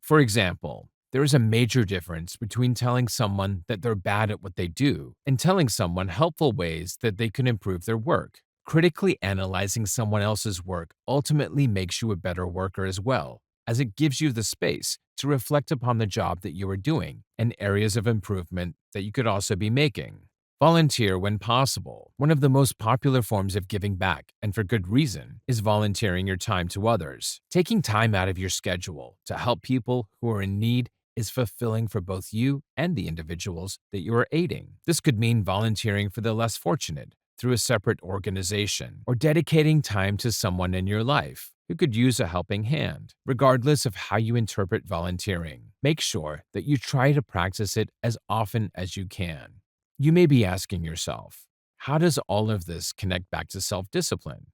For example, there is a major difference between telling someone that they're bad at what they do and telling someone helpful ways that they can improve their work. Critically analyzing someone else's work ultimately makes you a better worker as well, as it gives you the space to reflect upon the job that you are doing and areas of improvement that you could also be making. Volunteer when possible. One of the most popular forms of giving back, and for good reason, is volunteering your time to others. Taking time out of your schedule to help people who are in need is fulfilling for both you and the individuals that you are aiding. This could mean volunteering for the less fortunate through a separate organization, or dedicating time to someone in your life who could use a helping hand. Regardless of how you interpret volunteering, make sure that you try to practice it as often as you can. You may be asking yourself, how does all of this connect back to self-discipline?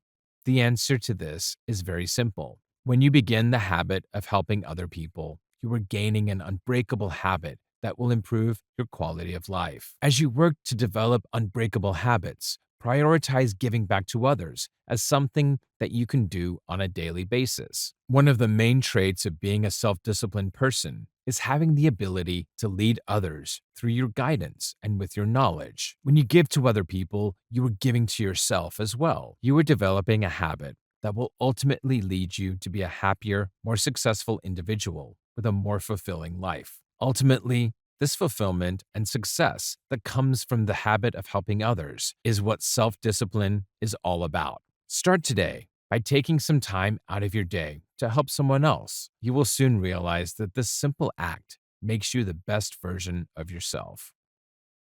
The answer to this is very simple. When you begin the habit of helping other people, you are gaining an unbreakable habit that will improve your quality of life. As you work to develop unbreakable habits, prioritize giving back to others as something that you can do on a daily basis. One of the main traits of being a self-disciplined person is having the ability to lead others through your guidance and with your knowledge. When you give to other people, you are giving to yourself as well. You are developing a habit that will ultimately lead you to be a happier, more successful individual with a more fulfilling life. Ultimately, this fulfillment and success that comes from the habit of helping others is what self-discipline is all about. Start today by taking some time out of your day to help someone else. You will soon realize that this simple act makes you the best version of yourself.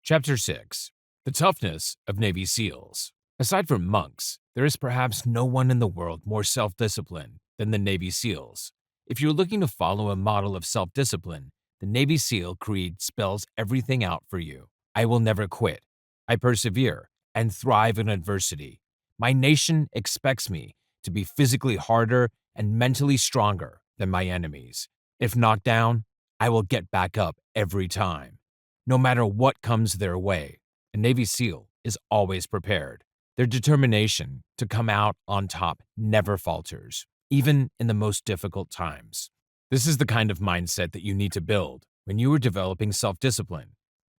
Chapter 6. The Toughness of Navy SEALs. Aside from monks, there is perhaps no one in the world more self-disciplined than the Navy SEALs. If you're looking to follow a model of self-discipline, the Navy SEAL creed spells everything out for you. I will never quit. I persevere and thrive in adversity. My nation expects me to be physically harder and mentally stronger than my enemies. If knocked down, I will get back up every time. No matter what comes their way, a Navy SEAL is always prepared. Their determination to come out on top never falters, even in the most difficult times. This is the kind of mindset that you need to build when you are developing self-discipline.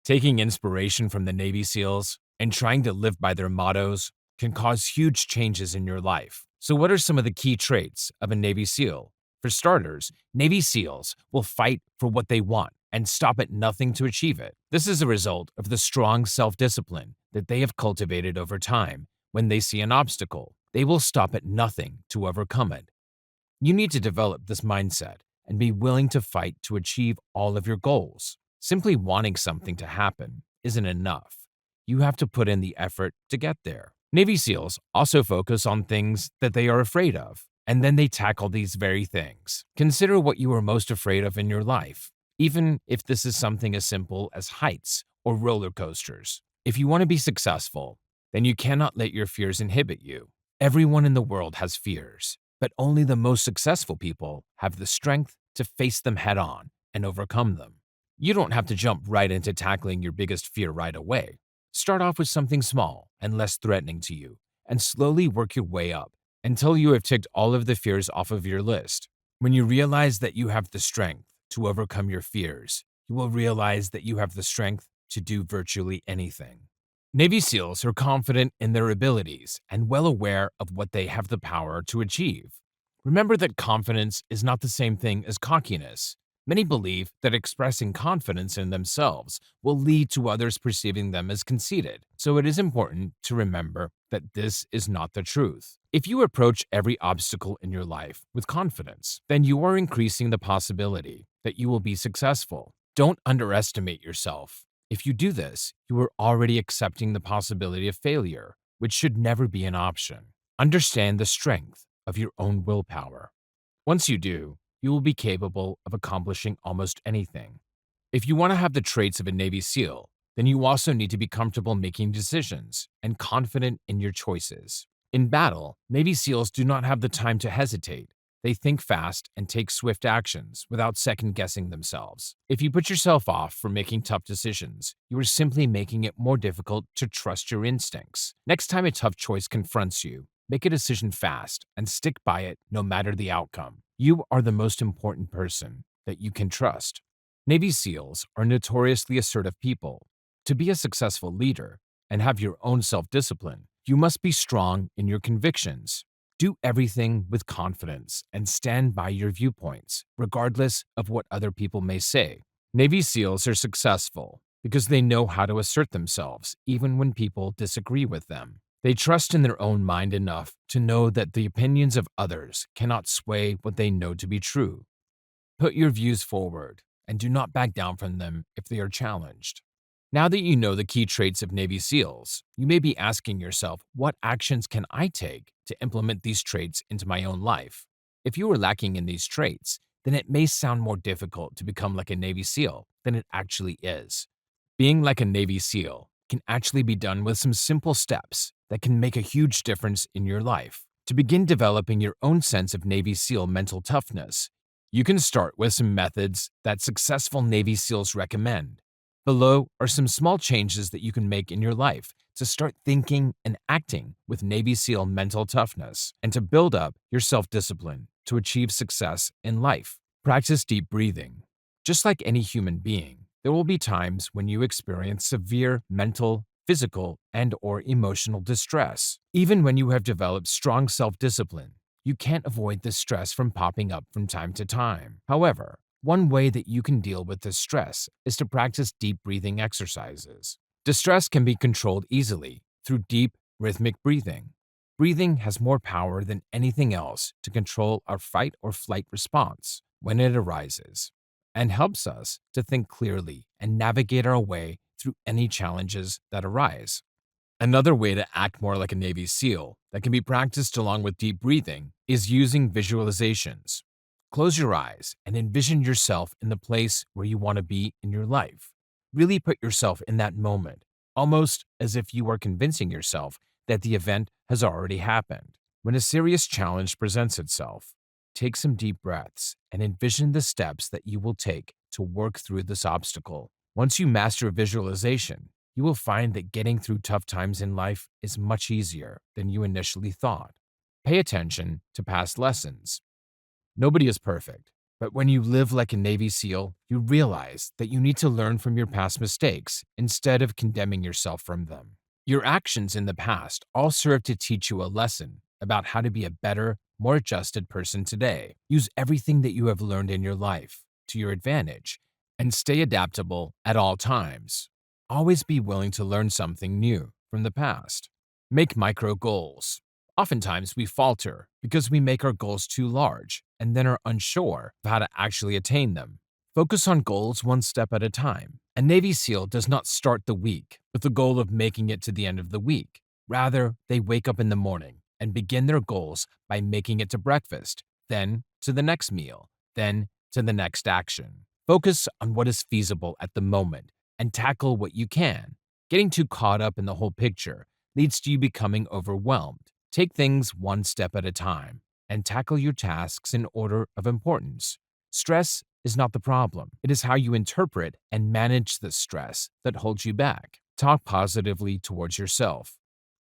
Taking inspiration from the Navy SEALs and trying to live by their mottos can cause huge changes in your life. So what are some of the key traits of a Navy SEAL? For starters, Navy SEALs will fight for what they want and stop at nothing to achieve it. This is a result of the strong self-discipline that they have cultivated over time. When they see an obstacle, they will stop at nothing to overcome it. You need to develop this mindset and be willing to fight to achieve all of your goals. Simply wanting something to happen isn't enough. You have to put in the effort to get there. Navy SEALs also focus on things that they are afraid of, and then they tackle these very things. Consider what you are most afraid of in your life, even if this is something as simple as heights or roller coasters. If you want to be successful, then you cannot let your fears inhibit you. Everyone in the world has fears, but only the most successful people have the strength to face them head on and overcome them. You don't have to jump right into tackling your biggest fear right away. Start off with something small and less threatening to you, and slowly work your way up until you have ticked all of the fears off of your list. When you realize that you have the strength to overcome your fears, you will realize that you have the strength to do virtually anything. Navy SEALs are confident in their abilities and well aware of what they have the power to achieve. Remember that confidence is not the same thing as cockiness. Many believe that expressing confidence in themselves will lead to others perceiving them as conceited, so it is important to remember that this is not the truth. If you approach every obstacle in your life with confidence, then you are increasing the possibility that you will be successful. Don't underestimate yourself. If you do this, you are already accepting the possibility of failure, which should never be an option. Understand the strength of your own willpower. Once you do, you will be capable of accomplishing almost anything. If you want to have the traits of a Navy SEAL, then you also need to be comfortable making decisions and confident in your choices. In battle, Navy SEALs do not have the time to hesitate. They think fast and take swift actions without second-guessing themselves. If you put yourself off from making tough decisions, you are simply making it more difficult to trust your instincts. Next time a tough choice confronts you, make a decision fast and stick by it no matter the outcome. You are the most important person that you can trust. Navy SEALs are notoriously assertive people. To be a successful leader and have your own self-discipline, you must be strong in your convictions. Do everything with confidence and stand by your viewpoints, regardless of what other people may say. Navy SEALs are successful because they know how to assert themselves even when people disagree with them. They trust in their own mind enough to know that the opinions of others cannot sway what they know to be true. Put your views forward and do not back down from them if they are challenged. Now that you know the key traits of Navy SEALs, you may be asking yourself, what actions can I take to implement these traits into my own life? If you are lacking in these traits, then it may sound more difficult to become like a Navy SEAL than it actually is. Being like a Navy SEAL can actually be done with some simple steps that can make a huge difference in your life. To begin developing your own sense of Navy SEAL mental toughness, you can start with some methods that successful Navy SEALs recommend. Below are some small changes that you can make in your life to start thinking and acting with Navy SEAL mental toughness and to build up your self-discipline to achieve success in life. Practice deep breathing. Just like any human being, there will be times when you experience severe mental, physical, and/or emotional distress. Even when you have developed strong self-discipline, you can't avoid this stress from popping up from time to time. However, one way that you can deal with this stress is to practice deep breathing exercises. Distress can be controlled easily through deep, rhythmic breathing. Breathing has more power than anything else to control our fight or flight response when it arises, and helps us to think clearly and navigate our way through any challenges that arise. Another way to act more like a Navy SEAL that can be practiced along with deep breathing is using visualizations. Close your eyes and envision yourself in the place where you want to be in your life. Really put yourself in that moment, almost as if you are convincing yourself that the event has already happened. When a serious challenge presents itself, take some deep breaths and envision the steps that you will take to work through this obstacle. Once you master visualization, you will find that getting through tough times in life is much easier than you initially thought. Pay attention to past lessons. Nobody is perfect, but when you live like a Navy SEAL, you realize that you need to learn from your past mistakes instead of condemning yourself from them. Your actions in the past all serve to teach you a lesson about how to be a better, more adjusted person today. Use everything that you have learned in your life to your advantage and stay adaptable at all times. Always be willing to learn something new from the past. Make micro goals. Oftentimes we falter because we make our goals too large and then are unsure of how to actually attain them. Focus on goals one step at a time. A Navy SEAL does not start the week with the goal of making it to the end of the week. Rather, they wake up in the morning and begin their goals by making it to breakfast, then to the next meal, then to the next action. Focus on what is feasible at the moment and tackle what you can. Getting too caught up in the whole picture leads to you becoming overwhelmed. Take things one step at a time and tackle your tasks in order of importance. Stress is not the problem. It is how you interpret and manage the stress that holds you back. Talk positively towards yourself.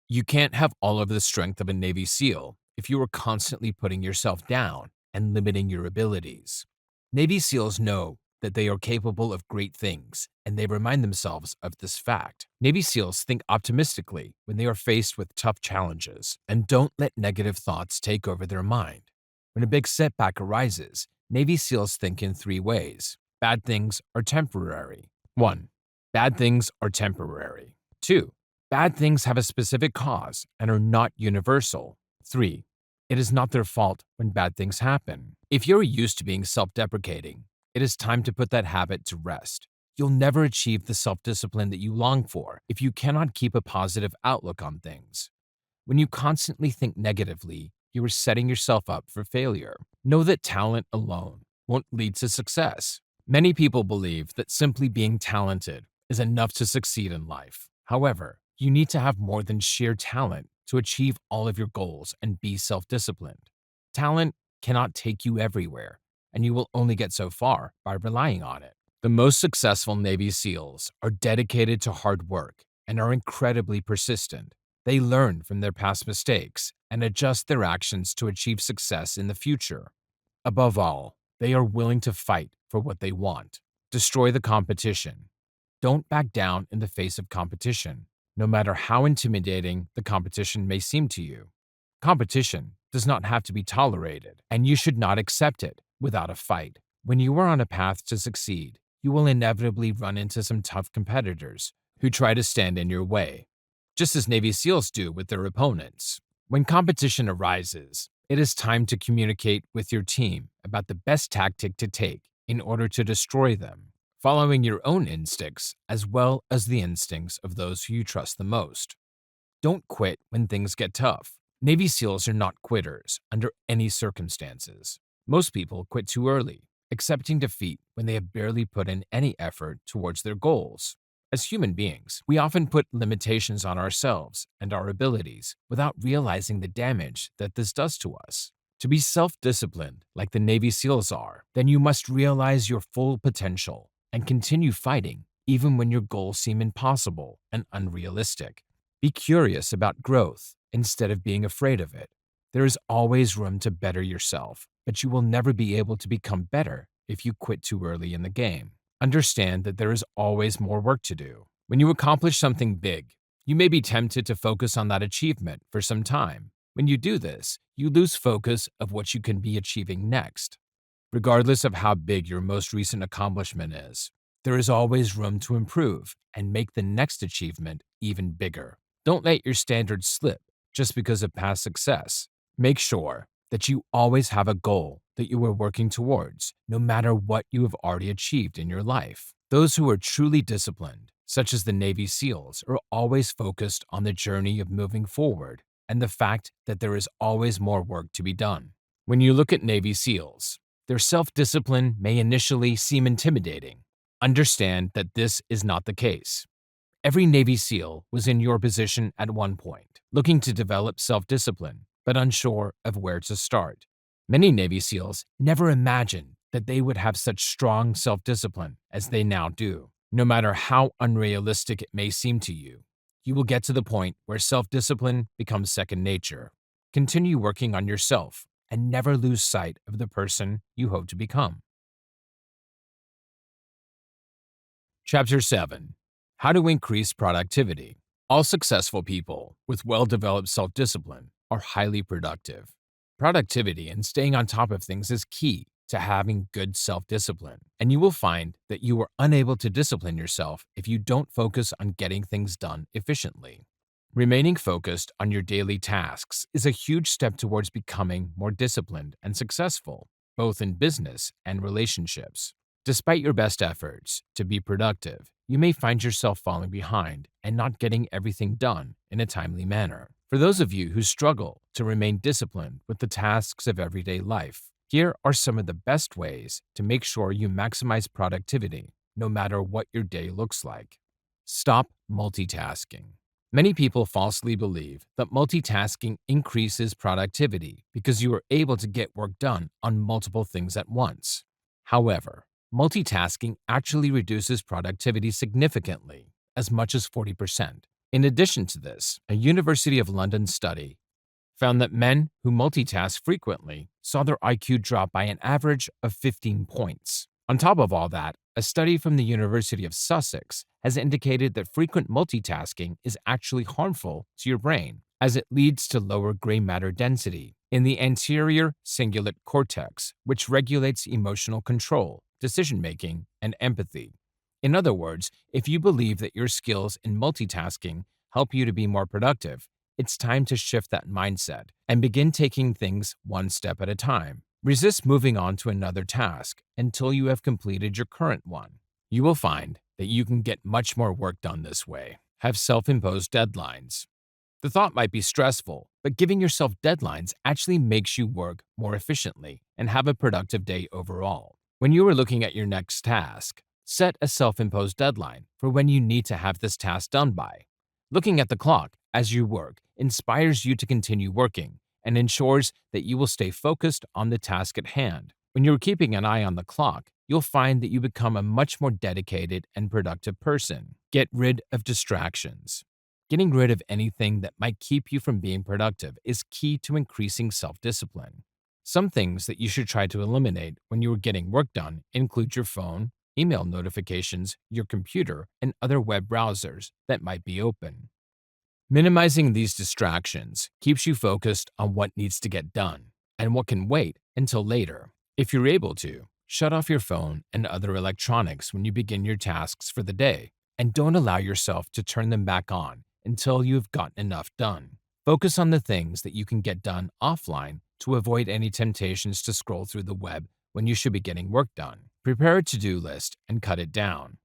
You can't have all of the strength of a Navy SEAL if you are constantly putting yourself down and limiting your abilities. Navy SEALs know that they are capable of great things, and they remind themselves of this fact. Navy SEALs think optimistically when they are faced with tough challenges and don't let negative thoughts take over their mind. When a big setback arises, Navy SEALs think in three ways. Bad things are temporary. 1. Bad things are temporary. 2. Bad things have a specific cause and are not universal. 3. It is not their fault when bad things happen. If you're used to being self-deprecating, it is time to put that habit to rest. You'll never achieve the self-discipline that you long for if you cannot keep a positive outlook on things. When you constantly think negatively, you are setting yourself up for failure. Know that talent alone won't lead to success. Many people believe that simply being talented is enough to succeed in life. However, you need to have more than sheer talent to achieve all of your goals and be self-disciplined. Talent cannot take you everywhere, and you will only get so far by relying on it. The most successful Navy SEALs are dedicated to hard work and are incredibly persistent. They learn from their past mistakes and adjust their actions to achieve success in the future. Above all, they are willing to fight for what they want. Destroy the competition. Don't back down in the face of competition, no matter how intimidating the competition may seem to you. Competition does not have to be tolerated, and you should not accept it without a fight. When you are on a path to succeed, you will inevitably run into some tough competitors who try to stand in your way, just as Navy SEALs do with their opponents. When competition arises, it is time to communicate with your team about the best tactic to take in order to destroy them, following your own instincts as well as the instincts of those who you trust the most. Don't quit when things get tough. Navy SEALs are not quitters under any circumstances. Most people quit too early, accepting defeat when they have barely put in any effort towards their goals. As human beings, we often put limitations on ourselves and our abilities without realizing the damage that this does to us. To be self-disciplined, like the Navy SEALs are, then you must realize your full potential and continue fighting even when your goals seem impossible and unrealistic. Be curious about growth instead of being afraid of it. There is always room to better yourself, but you will never be able to become better if you quit too early in the game. Understand that there is always more work to do. When you accomplish something big, you may be tempted to focus on that achievement for some time. When you do this, you lose focus of what you can be achieving next. Regardless of how big your most recent accomplishment is, there is always room to improve and make the next achievement even bigger. Don't let your standards slip just because of past success. Make sure that you always have a goal that you are working towards, no matter what you have already achieved in your life. Those who are truly disciplined, such as the Navy SEALs, are always focused on the journey of moving forward and the fact that there is always more work to be done. When you look at Navy SEALs, their self-discipline may initially seem intimidating. Understand that this is not the case. Every Navy SEAL was in your position at one point, looking to develop self-discipline, but unsure of where to start. Many Navy SEALs never imagined that they would have such strong self-discipline as they now do. No matter how unrealistic it may seem to you, you will get to the point where self-discipline becomes second nature. Continue working on yourself and never lose sight of the person you hope to become. Chapter 7. How to increase productivity. All successful people with well-developed self-discipline are highly productive. Productivity and staying on top of things is key to having good self-discipline, and you will find that you are unable to discipline yourself if you don't focus on getting things done efficiently. Remaining focused on your daily tasks is a huge step towards becoming more disciplined and successful. both in business and relationships. Despite your best efforts to be productive, you may find yourself falling behind and not getting everything done in a timely manner. For those of you who struggle to remain disciplined with the tasks of everyday life, here are some of the best ways to make sure you maximize productivity no matter what your day looks like. Stop multitasking. Many people falsely believe that multitasking increases productivity because you are able to get work done on multiple things at once. However, multitasking actually reduces productivity significantly, as much as 40%. In addition to this, a University of London study found that men who multitask frequently saw their IQ drop by an average of 15 points. On top of all that, a study from the University of Sussex has indicated that frequent multitasking is actually harmful to your brain, as it leads to lower gray matter density in the anterior cingulate cortex, which regulates emotional control, decision-making, and empathy. In other words, if you believe that your skills in multitasking help you to be more productive, it's time to shift that mindset and begin taking things one step at a time. Resist moving on to another task until you have completed your current one. You will find that you can get much more work done this way. Have self-imposed deadlines. The thought might be stressful, but giving yourself deadlines actually makes you work more efficiently and have a productive day overall. When you are looking at your next task, set a self-imposed deadline for when you need to have this task done by. Looking at the clock as you work inspires you to continue working and ensures that you will stay focused on the task at hand. When you're keeping an eye on the clock, you'll find that you become a much more dedicated and productive person. Get rid of distractions. Getting rid of anything that might keep you from being productive is key to increasing self-discipline. Some things that you should try to eliminate when you are getting work done include your phone, email notifications, your computer, and other web browsers that might be open. Minimizing these distractions keeps you focused on what needs to get done and what can wait until later. If you're able to, shut off your phone and other electronics when you begin your tasks for the day, and don't allow yourself to turn them back on until you've gotten enough done. Focus on the things that you can get done offline to avoid any temptations to scroll through the web when you should be getting work done. Prepare a to-do list and cut it down.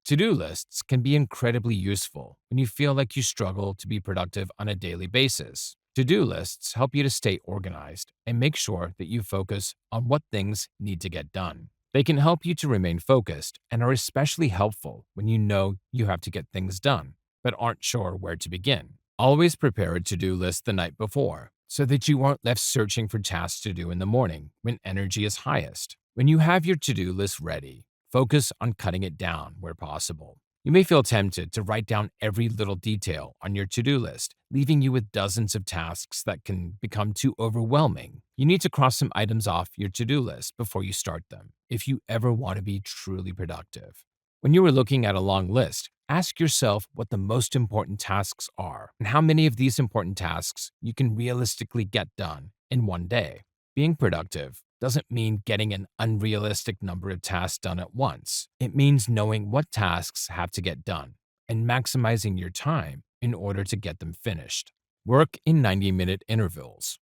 To-do lists can be incredibly useful when you feel like you struggle to be productive on a daily basis. To-do lists help you to stay organized and make sure that you focus on what things need to get done. They can help you to remain focused and are especially helpful when you know you have to get things done, but aren't sure where to begin. Always prepare a to-do list the night before so that you aren't left searching for tasks to do in the morning when energy is highest. When you have your to-do list ready, focus on cutting it down where possible. You may feel tempted to write down every little detail on your to-do list, leaving you with dozens of tasks that can become too overwhelming. You need to cross some items off your to-do list before you start them, if you ever want to be truly productive. When you are looking at a long list, ask yourself what the most important tasks are and how many of these important tasks you can realistically get done in one day. Being productive doesn't mean getting an unrealistic number of tasks done at once. It means knowing what tasks have to get done and maximizing your time in order to get them finished. Work in 90-minute intervals.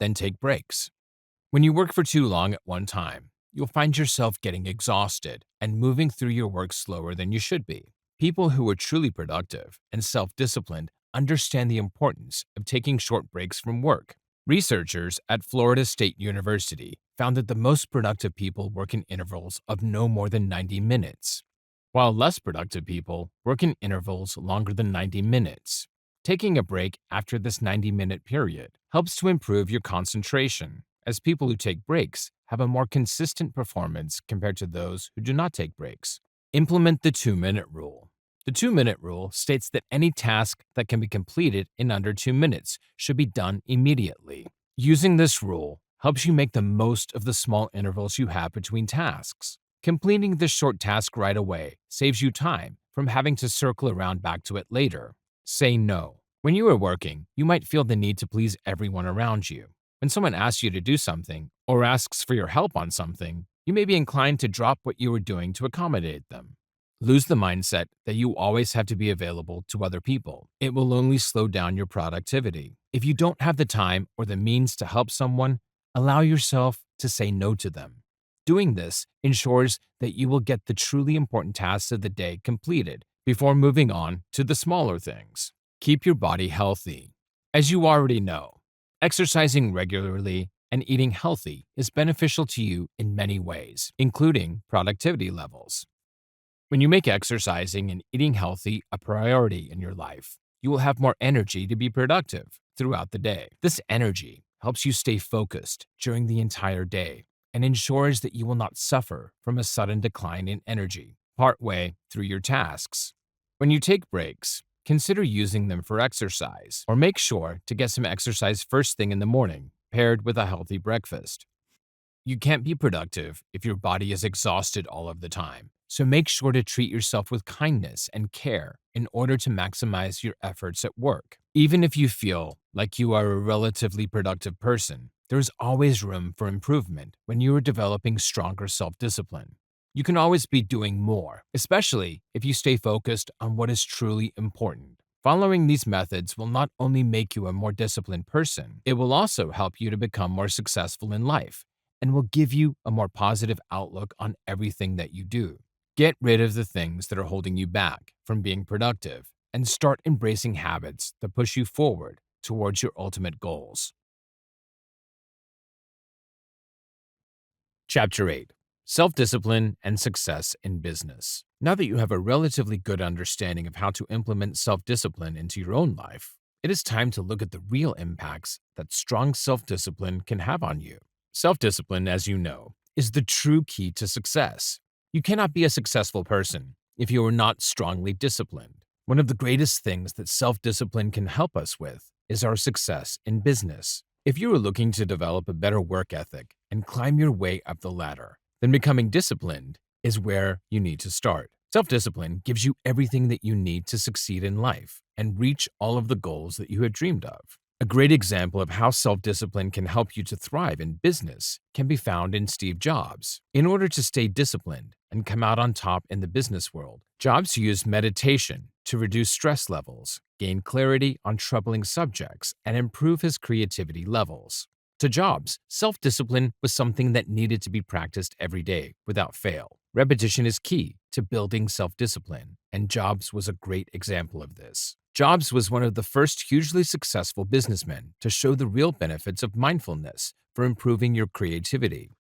Then take breaks. When you work for too long at one time, you'll find yourself getting exhausted and moving through your work slower than you should be. People who are truly productive and self-disciplined understand the importance of taking short breaks from work. Researchers at Florida State University found that the most productive people work in intervals of no more than 90 minutes, while less productive people work in intervals longer than 90 minutes. Taking a break after this 90-minute period helps to improve your concentration, as people who take breaks have a more consistent performance compared to those who do not take breaks. Implement the 2-minute rule. The 2-minute rule states that any task that can be completed in under 2 minutes should be done immediately. Using this rule helps you make the most of the small intervals you have between tasks. Completing this short task right away saves you time from having to circle around back to it later. Say no. When you are working, you might feel the need to please everyone around you. When someone asks you to do something or asks for your help on something, you may be inclined to drop what you are doing to accommodate them. Lose the mindset that you always have to be available to other people. It will only slow down your productivity. If you don't have the time or the means to help someone, allow yourself to say no to them. Doing this ensures that you will get the truly important tasks of the day completed before moving on to the smaller things. Keep your body healthy. As you already know, exercising regularly and eating healthy is beneficial to you in many ways, including productivity levels. When you make exercising and eating healthy a priority in your life, you will have more energy to be productive throughout the day. This energy helps you stay focused during the entire day and ensures that you will not suffer from a sudden decline in energy partway through your tasks. When you take breaks, consider using them for exercise or make sure to get some exercise first thing in the morning, paired with a healthy breakfast. You can't be productive if your body is exhausted all of the time, so make sure to treat yourself with kindness and care in order to maximize your efforts at work. Even if you feel like you are a relatively productive person, there is always room for improvement when you are developing stronger self-discipline. You can always be doing more, especially if you stay focused on what is truly important. Following these methods will not only make you a more disciplined person, it will also help you to become more successful in life and will give you a more positive outlook on everything that you do. Get rid of the things that are holding you back from being productive and start embracing habits that push you forward towards your ultimate goals. Chapter 8: Self-Discipline and Success in Business. Now that you have a relatively good understanding of how to implement self-discipline into your own life, it is time to look at the real impacts that strong self-discipline can have on you. Self-discipline, as you know, is the true key to success. You cannot be a successful person if you are not strongly disciplined. One of the greatest things that self-discipline can help us with is our success in business. If you are looking to develop a better work ethic and climb your way up the ladder, then becoming disciplined is where you need to start. Self-discipline gives you everything that you need to succeed in life and reach all of the goals that you had dreamed of. A great example of how self-discipline can help you to thrive in business can be found in Steve Jobs. In order to stay disciplined and come out on top in the business world, Jobs used meditation to reduce stress levels, gain clarity on troubling subjects, and improve his creativity levels. To Jobs, self-discipline was something that needed to be practiced every day without fail. Repetition is key to building self-discipline, and Jobs was a great example of this. Jobs was one of the first hugely successful businessmen to show the real benefits of mindfulness for improving your creativity.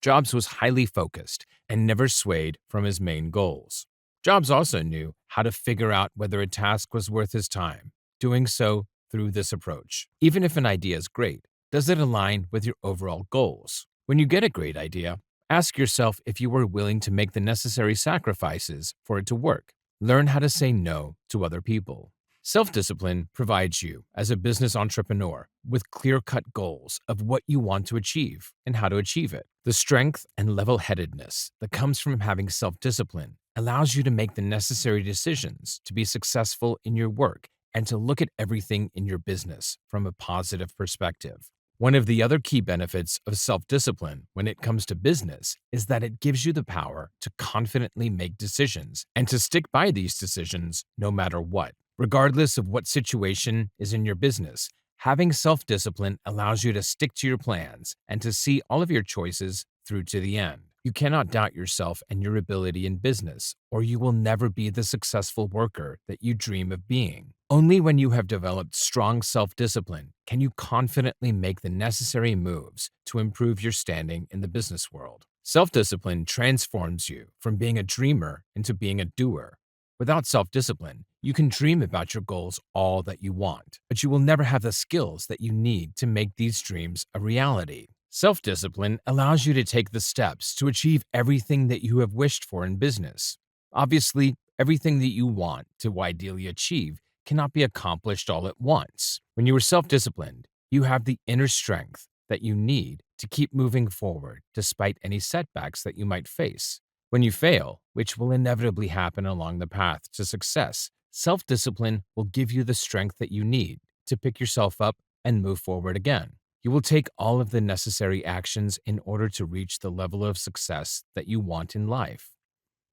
Jobs was highly focused and never swayed from his main goals. Jobs also knew how to figure out whether a task was worth his time, doing so through this approach. Even if an idea is great, does it align with your overall goals? When you get a great idea, ask yourself if you are willing to make the necessary sacrifices for it to work. Learn how to say no to other people. Self-discipline provides you, as a business entrepreneur, with clear-cut goals of what you want to achieve and how to achieve it. The strength and level-headedness that comes from having self-discipline allows you to make the necessary decisions to be successful in your work and to look at everything in your business from a positive perspective. One of the other key benefits of self-discipline when it comes to business is that it gives you the power to confidently make decisions and to stick by these decisions no matter what. Regardless of what situation is in your business, having self-discipline allows you to stick to your plans and to see all of your choices through to the end. You cannot doubt yourself and your ability in business, or you will never be the successful worker that you dream of being. Only when you have developed strong self-discipline can you confidently make the necessary moves to improve your standing in the business world. Self-discipline transforms you from being a dreamer into being a doer. Without self-discipline, you can dream about your goals all that you want, but you will never have the skills that you need to make these dreams a reality. Self-discipline allows you to take the steps to achieve everything that you have wished for in business. Obviously, everything that you want to ideally achieve cannot be accomplished all at once. When you are self-disciplined, you have the inner strength that you need to keep moving forward despite any setbacks that you might face. When you fail, which will inevitably happen along the path to success, self-discipline will give you the strength that you need to pick yourself up and move forward again. You will take all of the necessary actions in order to reach the level of success that you want in life.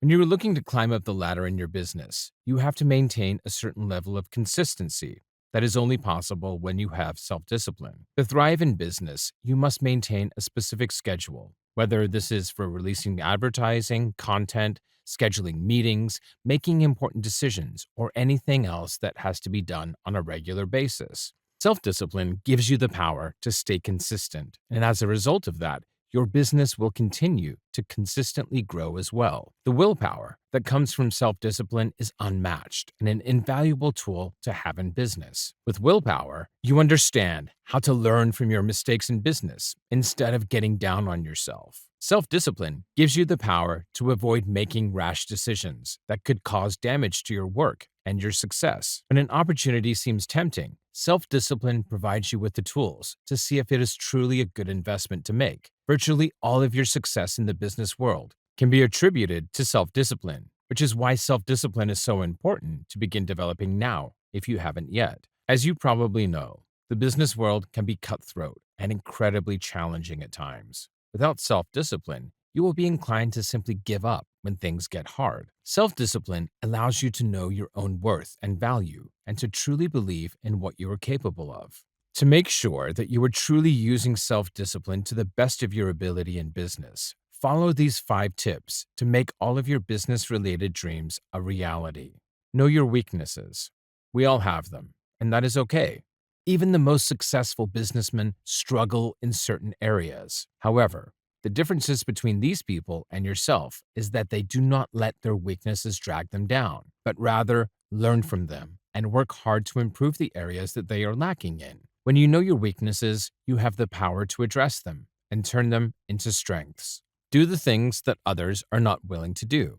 When you're looking to climb up the ladder in your business, you have to maintain a certain level of consistency That is only possible when you have self-discipline. To thrive in business, you must maintain a specific schedule, whether this is for releasing advertising, content, scheduling meetings, making important decisions, or anything else that has to be done on a regular basis. Self-discipline gives you the power to stay consistent, and as a result of that, your business will continue to consistently grow as well. The willpower that comes from self-discipline is unmatched and an invaluable tool to have in business. With willpower, you understand how to learn from your mistakes in business instead of getting down on yourself. Self-discipline gives you the power to avoid making rash decisions that could cause damage to your work and your success. When an opportunity seems tempting, self-discipline provides you with the tools to see if it is truly a good investment to make. Virtually all of your success in the business world can be attributed to self-discipline, which is why self-discipline is so important to begin developing now if you haven't yet. As you probably know, the business world can be cutthroat and incredibly challenging at times. Without self-discipline, you will be inclined to simply give up when things get hard. Self-discipline allows you to know your own worth and value and to truly believe in what you are capable of. To make sure that you are truly using self-discipline to the best of your ability in business, follow these 5 tips to make all of your business-related dreams a reality. Know your weaknesses. We all have them, and that is okay. Even the most successful businessmen struggle in certain areas. However, the differences between these people and yourself is that they do not let their weaknesses drag them down, but rather learn from them and work hard to improve the areas that they are lacking in. When you know your weaknesses, you have the power to address them and turn them into strengths. Do the things that others are not willing to do.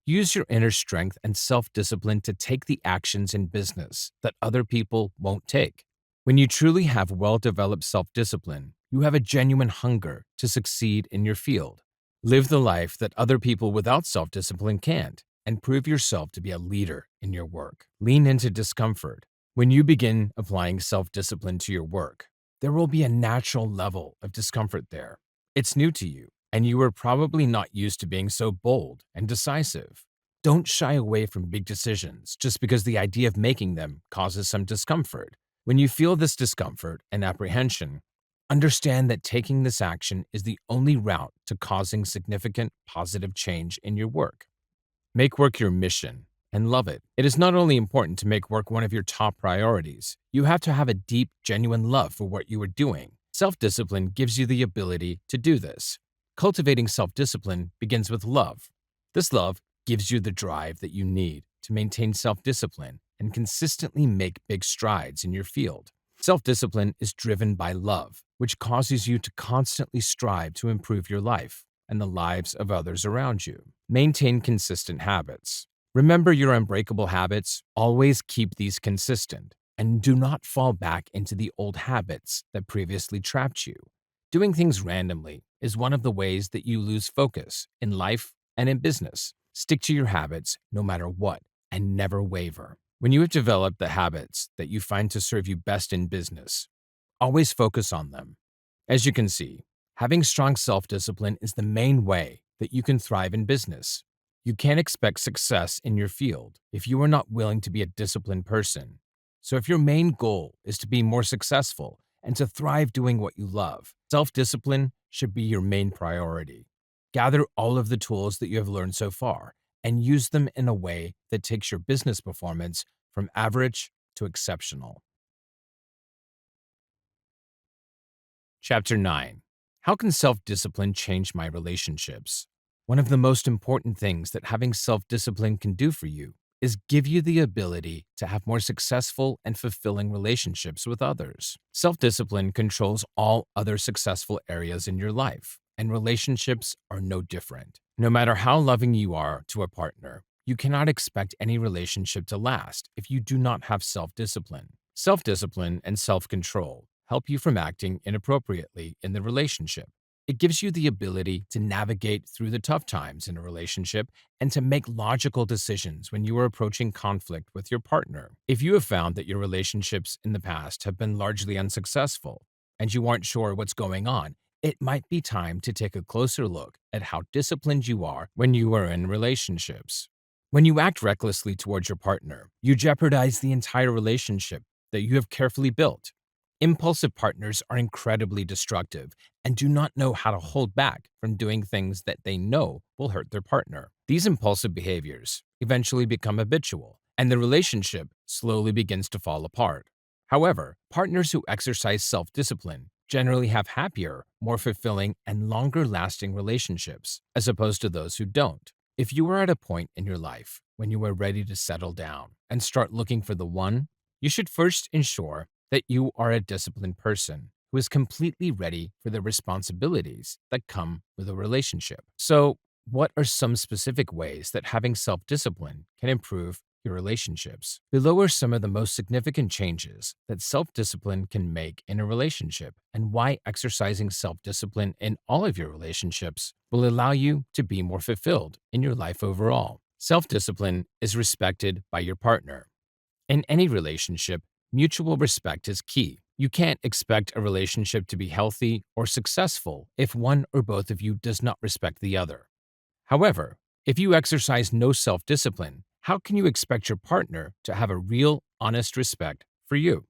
Use your inner strength and self-discipline to take the actions in business that other people won't take. When you truly have well-developed self-discipline, you have a genuine hunger to succeed in your field. Live the life that other people without self-discipline can't, and prove yourself to be a leader in your work. Lean into discomfort. When you begin applying self-discipline to your work, there will be a natural level of discomfort there. It's new to you, and you are probably not used to being so bold and decisive. Don't shy away from big decisions just because the idea of making them causes some discomfort. When you feel this discomfort and apprehension, understand that taking this action is the only route to causing significant positive change in your work. Make work your mission and love it. It is not only important to make work one of your top priorities, you have to have a deep, genuine love for what you are doing. Self-discipline gives you the ability to do this. Cultivating self-discipline begins with love. This love gives you the drive that you need to maintain self-discipline and consistently make big strides in your field. Self-discipline is driven by love, which causes you to constantly strive to improve your life and the lives of others around you. Maintain consistent habits. Remember your unbreakable habits. Always keep these consistent and do not fall back into the old habits that previously trapped you. Doing things randomly is one of the ways that you lose focus in life and in business. Stick to your habits no matter what and never waver. When you have developed the habits that you find to serve you best in business, always focus on them. As you can see, having strong self-discipline is the main way that you can thrive in business. You can't expect success in your field if you are not willing to be a disciplined person. So if your main goal is to be more successful and to thrive doing what you love, self-discipline should be your main priority. Gather all of the tools that you have learned so far and use them in a way that takes your business performance from average to exceptional. Chapter 9. How can self-discipline change my relationships? One of the most important things that having self-discipline can do for you is give you the ability to have more successful and fulfilling relationships with others. Self-discipline controls all other successful areas in your life, and relationships are no different. No matter how loving you are to a partner, you cannot expect any relationship to last if you do not have self-discipline. Self-discipline and self-control help you from acting inappropriately in the relationship. It gives you the ability to navigate through the tough times in a relationship and to make logical decisions when you are approaching conflict with your partner. If you have found that your relationships in the past have been largely unsuccessful and you aren't sure what's going on, it might be time to take a closer look at how disciplined you are when you are in relationships. When you act recklessly towards your partner, you jeopardize the entire relationship that you have carefully built. Impulsive partners are incredibly destructive and do not know how to hold back from doing things that they know will hurt their partner. These impulsive behaviors eventually become habitual, and the relationship slowly begins to fall apart. However, partners who exercise self discipline generally have happier, more fulfilling, and longer lasting relationships, as opposed to those who don't. If you are at a point in your life when you are ready to settle down and start looking for the one, you should first ensure that you are a disciplined person who is completely ready for the responsibilities that come with a relationship. So, what are some specific ways that having self discipline can improve your relationships? Below are some of the most significant changes that self discipline can make in a relationship, and why exercising self discipline in all of your relationships will allow you to be more fulfilled in your life overall. Self discipline is respected by your partner. In any relationship, mutual respect is key. You can't expect a relationship to be healthy or successful if one or both of you does not respect the other. However, if you exercise no self discipline, how can you expect your partner to have a real, honest respect for you?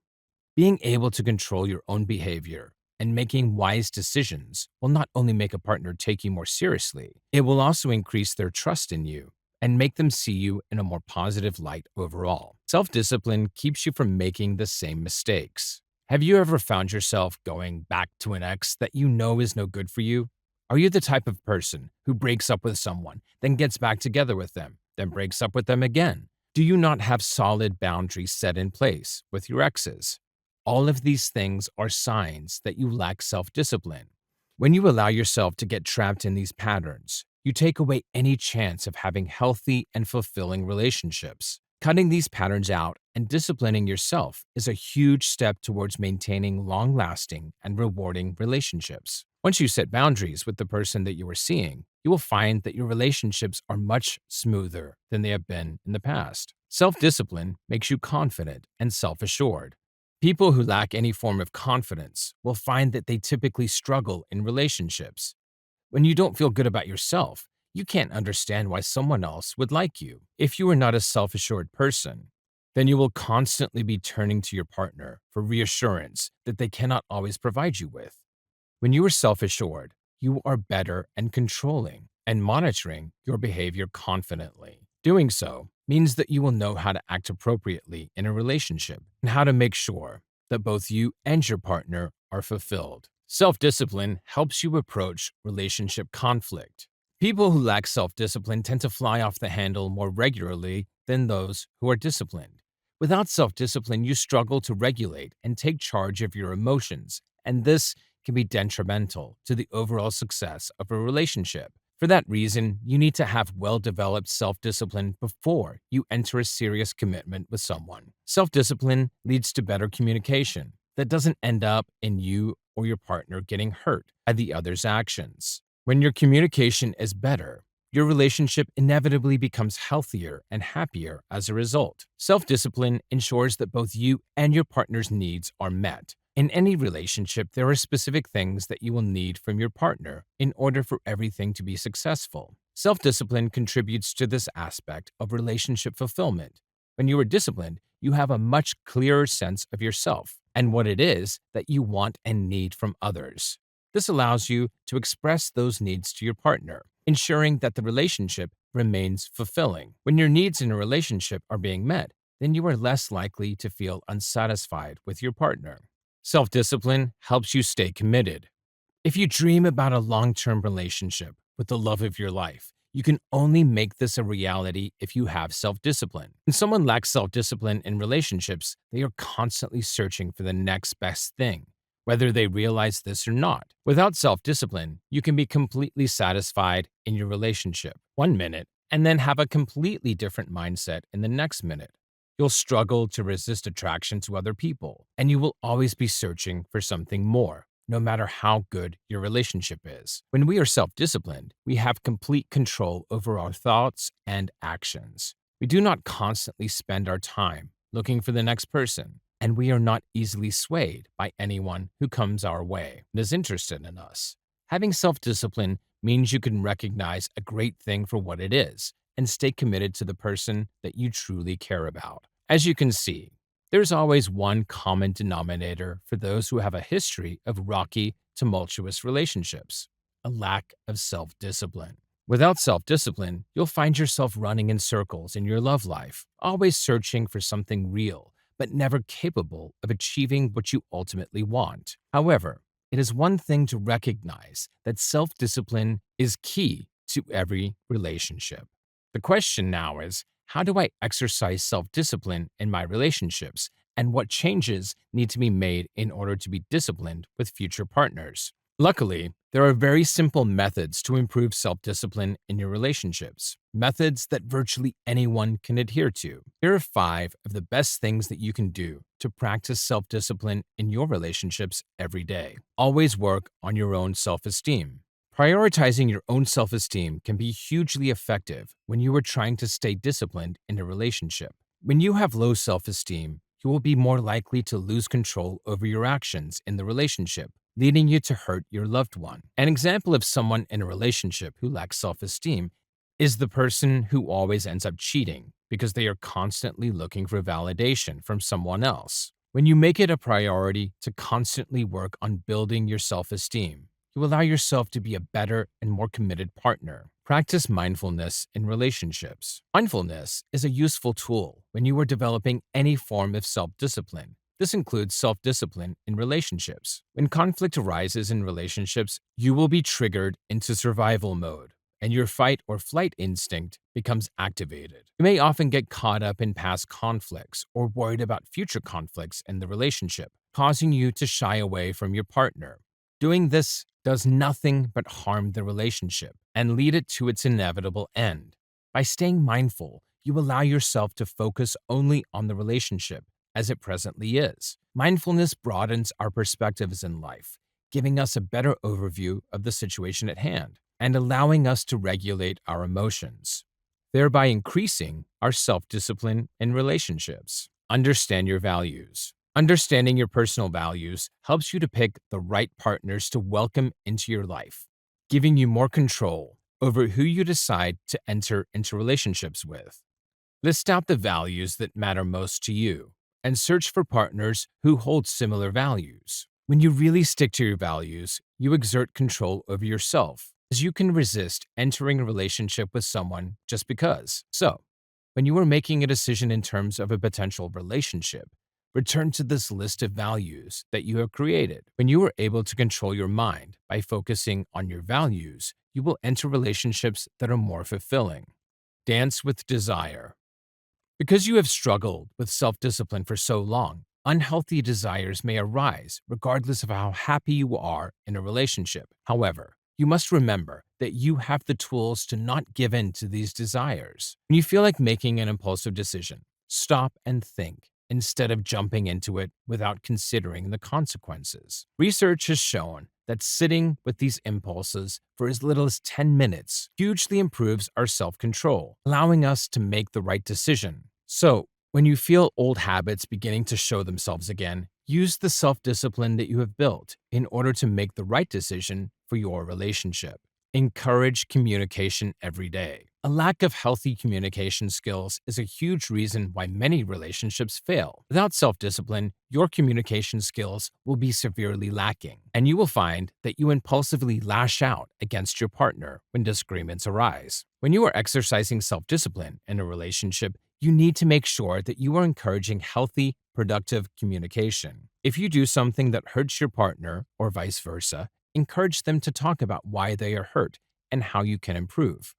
Being able to control your own behavior and making wise decisions will not only make a partner take you more seriously, it will also increase their trust in you and make them see you in a more positive light overall. Self discipline keeps you from making the same mistakes. Have you ever found yourself going back to an ex that you know is no good for you? Are you the type of person who breaks up with someone, then gets back together with them, then breaks up with them again? Do you not have solid boundaries set in place with your exes? All of these things are signs that you lack self discipline. When you allow yourself to get trapped in these patterns, you take away any chance of having healthy and fulfilling relationships. Cutting these patterns out and disciplining yourself is a huge step towards maintaining long lasting and rewarding relationships. Once you set boundaries with the person that you are seeing, you will find that your relationships are much smoother than they have been in the past. Self discipline makes you confident and self assured. People who lack any form of confidence will find that they typically struggle in relationships. When you don't feel good about yourself, you can't understand why someone else would like you. If you are not a self assured person, then you will constantly be turning to your partner for reassurance that they cannot always provide you with. When you are self assured, you are better and controlling and monitoring your behavior confidently. Doing so means that you will know how to act appropriately in a relationship and how to make sure that both you and your partner are fulfilled. Self discipline helps you approach relationship conflict. People who lack self discipline tend to fly off the handle more regularly than those who are disciplined. Without self discipline, you struggle to regulate and take charge of your emotions, and this can be detrimental to the overall success of a relationship. For that reason, you need to have well developed self discipline before you enter a serious commitment with someone. Self discipline leads to better communication that doesn't end up in you or your partner getting hurt by the other's actions. When your communication is better, your relationship inevitably becomes healthier and happier as a result. Self discipline ensures that both you and your partner's needs are met. In any relationship, there are specific things that you will need from your partner in order for everything to be successful. Self discipline contributes to this aspect of relationship fulfillment. When you are disciplined, you have a much clearer sense of yourself and what it is that you want and need from others. This allows you to express those needs to your partner, ensuring that the relationship remains fulfilling. When your needs in a relationship are being met, then you are less likely to feel unsatisfied with your partner. Self discipline helps you stay committed. If you dream about a long term relationship with the love of your life, you can only make this a reality if you have self discipline. When someone lacks self discipline in relationships, they are constantly searching for the next best thing, whether they realize this or not. Without self discipline, you can be completely satisfied in your relationship one minute and then have a completely different mindset in the next minute. You'll struggle to resist attraction to other people, and you will always be searching for something more, no matter how good your relationship is. When we are self disciplined, we have complete control over our thoughts and actions. We do not constantly spend our time looking for the next person, and we are not easily swayed by anyone who comes our way and is interested in us. Having self discipline means you can recognize a great thing for what it is and stay committed to the person that you truly care about. As you can see, There's always one common denominator for those who have a history of rocky, tumultuous relationships: a lack of self discipline. Without self discipline, you'll find yourself running in circles in your love life, always searching for something real, but never capable of achieving what you ultimately want. However, it is one thing to recognize that self discipline is key to every relationship. The question now is, how do I exercise self discipline in my relationships, and what changes need to be made in order to be disciplined with future partners? Luckily, there are very simple methods to improve self discipline in your relationships, methods that virtually anyone can adhere to. Here are 5 of the best things that you can do to practice self discipline in your relationships every day. Always work on your own self esteem. Prioritizing your own self esteem can be hugely effective when you are trying to stay disciplined in a relationship. When you have low self esteem, you will be more likely to lose control over your actions in the relationship, leading you to hurt your loved one. An example of someone in a relationship who lacks self esteem is the person who always ends up cheating because they are constantly looking for validation from someone else. When you make it a priority to constantly work on building your self esteem, you allow yourself to be a better and more committed partner. Practice mindfulness in relationships. Mindfulness is a useful tool when you are developing any form of self discipline. This includes self discipline in relationships. When conflict arises in relationships, you will be triggered into survival mode, and your fight or flight instinct becomes activated. You may often get caught up in past conflicts or worried about future conflicts in the relationship, causing you to shy away from your partner. Doing this does nothing but harm the relationship and lead it to its inevitable end. By staying mindful, you allow yourself to focus only on the relationship as it presently is. Mindfulness broadens our perspectives in life, giving us a better overview of the situation at hand and allowing us to regulate our emotions, thereby increasing our self discipline in relationships. Understand your values. Understanding your personal values helps you to pick the right partners to welcome into your life, giving you more control over who you decide to enter into relationships with. List out the values that matter most to you and search for partners who hold similar values. When you really stick to your values, you exert control over yourself, as you can resist entering a relationship with someone just because. So, when you are making a decision in terms of a potential relationship, return to this list of values that you have created. When you are able to control your mind by focusing on your values, you will enter relationships that are more fulfilling. Dance with desire. Because you have struggled with self discipline for so long, unhealthy desires may arise regardless of how happy you are in a relationship. However, you must remember that you have the tools to not give in to these desires. When you feel like making an impulsive decision, stop and think instead of jumping into it without considering the consequences. Research has shown that sitting with these impulses for as little as 10 minutes hugely improves our self control, allowing us to make the right decision. So, when you feel old habits beginning to show themselves again, use the self discipline that you have built in order to make the right decision for your relationship. Encourage communication every day. A lack of healthy communication skills is a huge reason why many relationships fail. Without self discipline, your communication skills will be severely lacking, and you will find that you impulsively lash out against your partner when disagreements arise. When you are exercising self discipline in a relationship, you need to make sure that you are encouraging healthy, productive communication. If you do something that hurts your partner, or vice versa, encourage them to talk about why they are hurt and how you can improve.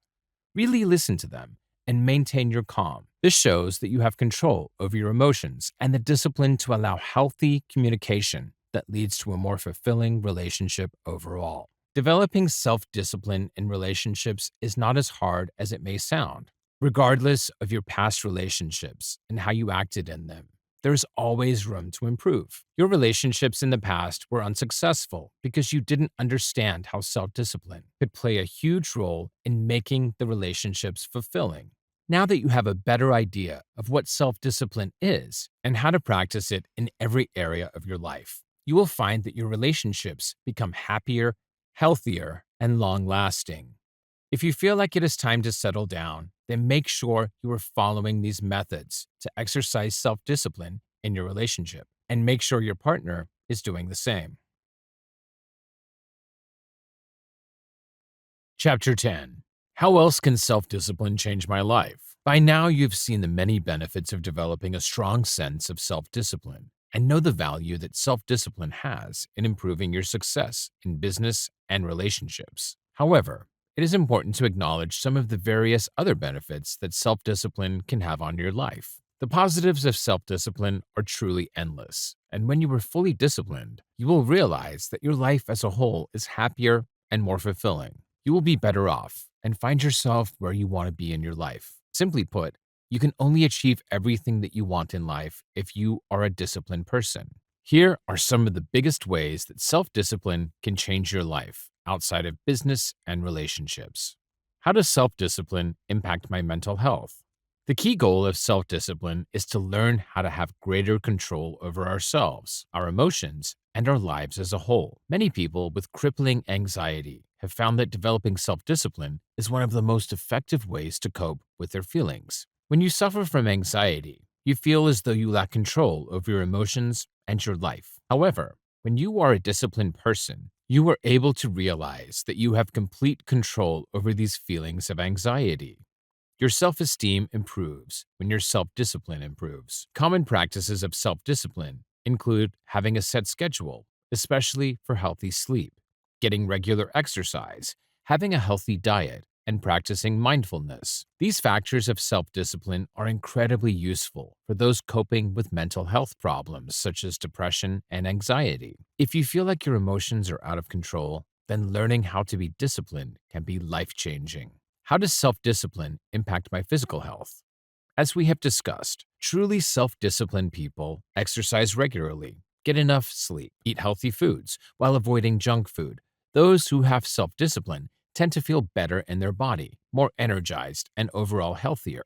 Really listen to them and maintain your calm. This shows that you have control over your emotions and the discipline to allow healthy communication that leads to a more fulfilling relationship overall. Developing self-discipline in relationships is not as hard as it may sound. Regardless of your past relationships and how you acted in them, there's always room to improve. Your relationships in the past were unsuccessful because you didn't understand how self-discipline could play a huge role in making the relationships fulfilling. Now that you have a better idea of what self-discipline is and how to practice it in every area of your life, you will find that your relationships become happier, healthier, and long-lasting. If you feel like it is time to settle down, then make sure you are following these methods to exercise self discipline in your relationship, and make sure your partner is doing the same. Chapter 10. How else can self-discipline change my life? By now, you've seen the many benefits of developing a strong sense of self-discipline and know the value that self-discipline has in improving your success in business and relationships. However, it is important to acknowledge some of the various other benefits that self-discipline can have on your life. The positives of self-discipline are truly endless, and when you are fully disciplined, you will realize that your life as a whole is happier and more fulfilling. You will be better off and find yourself where you want to be in your life. Simply put, you can only achieve everything that you want in life if you are a disciplined person. Here are some of the biggest ways that self-discipline can change your life outside of business and relationships. How does self-discipline impact my mental health? The key goal of self-discipline is to learn how to have greater control over ourselves, our emotions, and our lives as a whole. Many people with crippling anxiety have found that developing self-discipline is one of the most effective ways to cope with their feelings. When you suffer from anxiety, you feel as though you lack control over your emotions and your life. However, when you are a disciplined person, you are able to realize that you have complete control over these feelings of anxiety. Your self-esteem improves when your self-discipline improves. Common practices of self-discipline include having a set schedule, especially for healthy sleep, getting regular exercise, having a healthy diet, and practicing mindfulness. These factors of self-discipline are incredibly useful for those coping with mental health problems such as depression and anxiety. If you feel like your emotions are out of control, then learning how to be disciplined can be life-changing. How does self-discipline impact my physical health? As we have discussed, truly self-disciplined people exercise regularly, get enough sleep, eat healthy foods while avoiding junk food. Those who have self-discipline tend to feel better in their body, more energized, and overall healthier.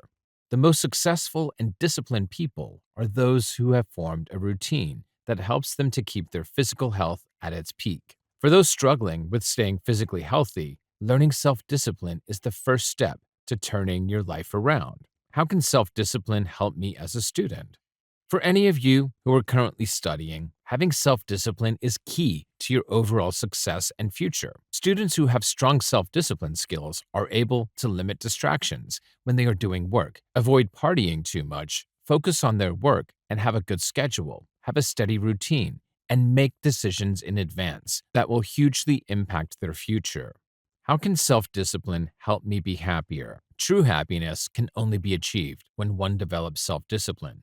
The most successful and disciplined people are those who have formed a routine that helps them to keep their physical health at its peak. For those struggling with staying physically healthy, learning self-discipline is the first step to turning your life around. How can self-discipline help me as a student? For any of you who are currently studying, having self-discipline is key to your overall success and future. Students who have strong self-discipline skills are able to limit distractions when they are doing work, avoid partying too much, focus on their work, and have a good schedule, have a steady routine, and make decisions in advance that will hugely impact their future. How can self-discipline help me be happier? True happiness can only be achieved when one develops self-discipline.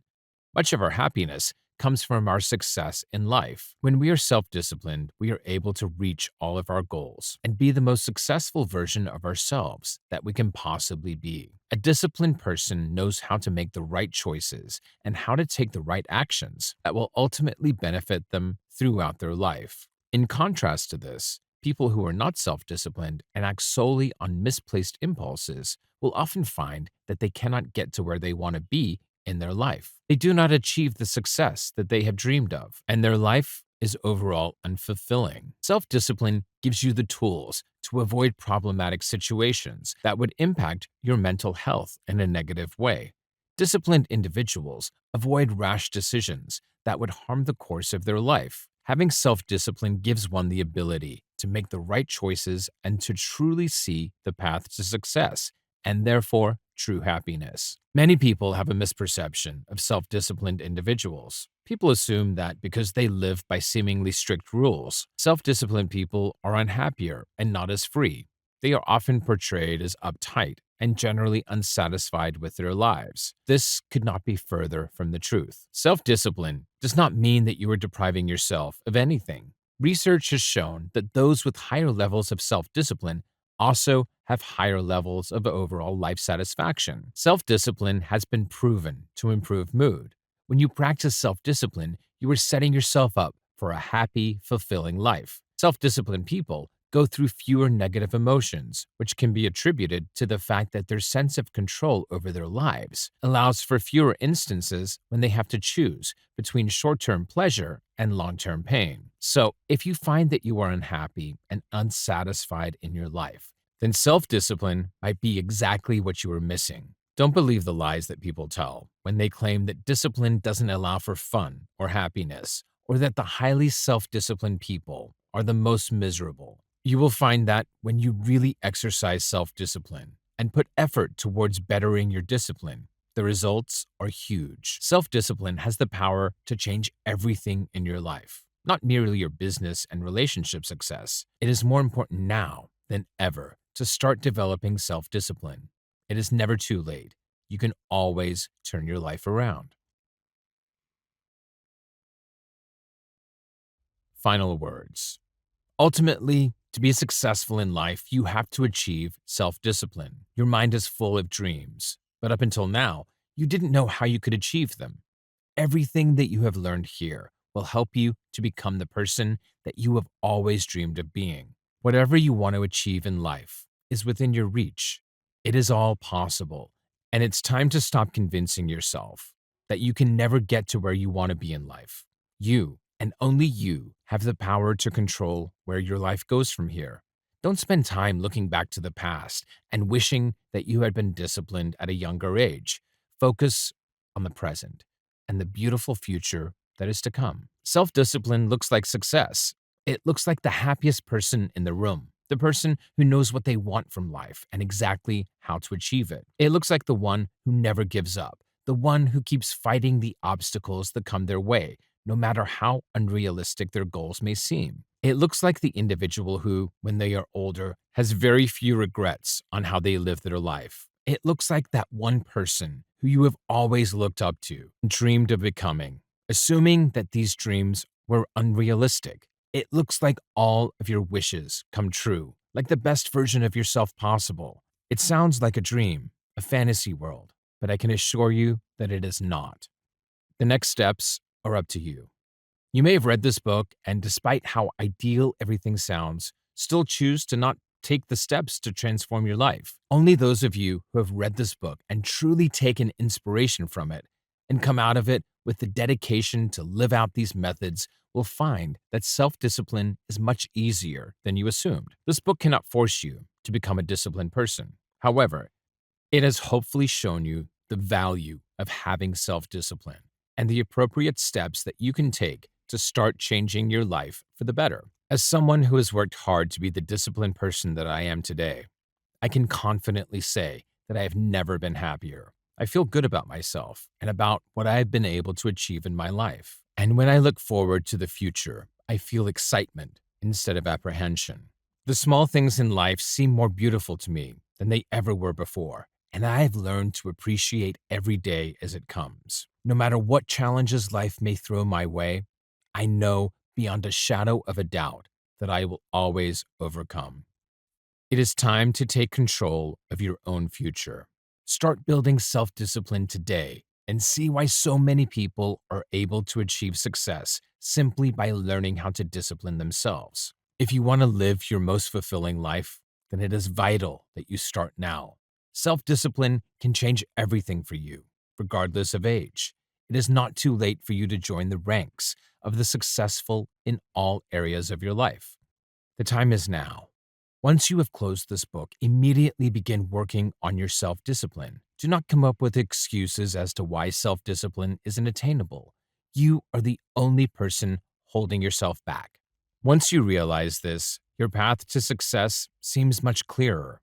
Much of our happiness comes from our success in life. When we are self-disciplined, we are able to reach all of our goals and be the most successful version of ourselves that we can possibly be. A disciplined person knows how to make the right choices and how to take the right actions that will ultimately benefit them throughout their life. In contrast to this, people who are not self-disciplined and act solely on misplaced impulses will often find that they cannot get to where they want to be in their life. They do not achieve the success that they have dreamed of, and their life is overall unfulfilling. Self-discipline gives you the tools to avoid problematic situations that would impact your mental health in a negative way. Disciplined individuals avoid rash decisions that would harm the course of their life. Having self-discipline gives one the ability to make the right choices and to truly see the path to success, and therefore true happiness. Many people have a misperception of self-disciplined individuals. People assume that because they live by seemingly strict rules, self-disciplined people are unhappier and not as free. They are often portrayed as uptight and generally unsatisfied with their lives. This could not be further from the truth. Self-discipline does not mean that you are depriving yourself of anything. Research has shown that those with higher levels of self-discipline also have higher levels of overall life satisfaction. Self-discipline has been proven to improve mood. When you practice self-discipline, you are setting yourself up for a happy, fulfilling life. Self-disciplined people go through fewer negative emotions, which can be attributed to the fact that their sense of control over their lives allows for fewer instances when they have to choose between short-term pleasure and long-term pain. So, if you find that you are unhappy and unsatisfied in your life, then self-discipline might be exactly what you are missing. Don't believe the lies that people tell when they claim that discipline doesn't allow for fun or happiness, or that the highly self-disciplined people are the most miserable. You will find that when you really exercise self-discipline and put effort towards bettering your discipline, the results are huge. Self-discipline has the power to change everything in your life, not merely your business and relationship success. It is more important now than ever to start developing self-discipline. It is never too late. You can always turn your life around. Final words. Ultimately, to be successful in life, you have to achieve self-discipline. Your mind is full of dreams, but up until now, you didn't know how you could achieve them. Everything that you have learned here will help you to become the person that you have always dreamed of being. Whatever you want to achieve in life is within your reach. It is all possible, and it's time to stop convincing yourself that you can never get to where you want to be in life. You, and only you, have the power to control where your life goes from here. Don't spend time looking back to the past and wishing that you had been disciplined at a younger age. Focus on the present and the beautiful future that is to come. Self-discipline looks like success. It looks like the happiest person in the room, the person who knows what they want from life and exactly how to achieve it. It looks like the one who never gives up, the one who keeps fighting the obstacles that come their way, no matter how unrealistic their goals may seem. It looks like the individual who, when they are older, has very few regrets on how they live their life. It looks like that one person who you have always looked up to and dreamed of becoming, assuming that these dreams were unrealistic. It looks like all of your wishes come true, like the best version of yourself possible. It sounds like a dream, a fantasy world, but I can assure you that it is not. The next steps are up to you. You may have read this book and, despite how ideal everything sounds, still choose to not take the steps to transform your life. Only those of you who have read this book and truly taken inspiration from it and come out of it with the dedication to live out these methods will find that self-discipline is much easier than you assumed. This book cannot force you to become a disciplined person. However, it has hopefully shown you the value of having self-discipline and the appropriate steps that you can take to start changing your life for the better. As someone who has worked hard to be the disciplined person that I am today, I can confidently say that I have never been happier. I feel good about myself and about what I have been able to achieve in my life. And when I look forward to the future, I feel excitement instead of apprehension. The small things in life seem more beautiful to me than they ever were before, and I have learned to appreciate every day as it comes. No matter what challenges life may throw my way, I know beyond a shadow of a doubt that I will always overcome. It is time to take control of your own future. Start building self-discipline today and see why so many people are able to achieve success simply by learning how to discipline themselves. If you want to live your most fulfilling life, then it is vital that you start now. Self-discipline can change everything for you, regardless of age. It is not too late for you to join the ranks of the successful in all areas of your life. The time is now. Once you have closed this book, immediately begin working on your self-discipline. Do not come up with excuses as to why self-discipline isn't attainable. You are the only person holding yourself back. Once you realize this, your path to success seems much clearer.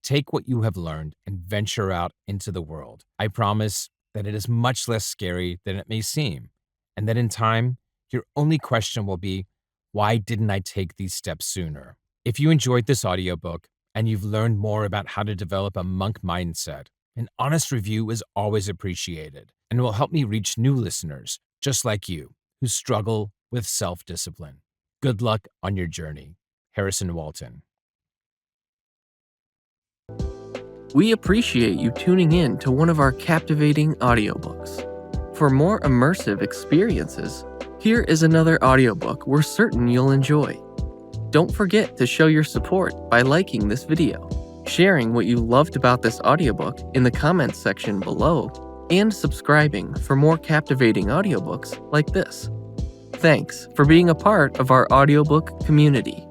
Take what you have learned and venture out into the world. I promise that it is much less scary than it may seem, and that in time, your only question will be, why didn't I take these steps sooner? If you enjoyed this audiobook and you've learned more about how to develop a monk mindset, an honest review is always appreciated and will help me reach new listeners just like you who struggle with self-discipline. Good luck on your journey. Harrison Walton. We appreciate you tuning in to one of our captivating audiobooks. For more immersive experiences, here is another audiobook we're certain you'll enjoy. Don't forget to show your support by liking this video, sharing what you loved about this audiobook in the comments section below, and subscribing for more captivating audiobooks like this. Thanks for being a part of our audiobook community.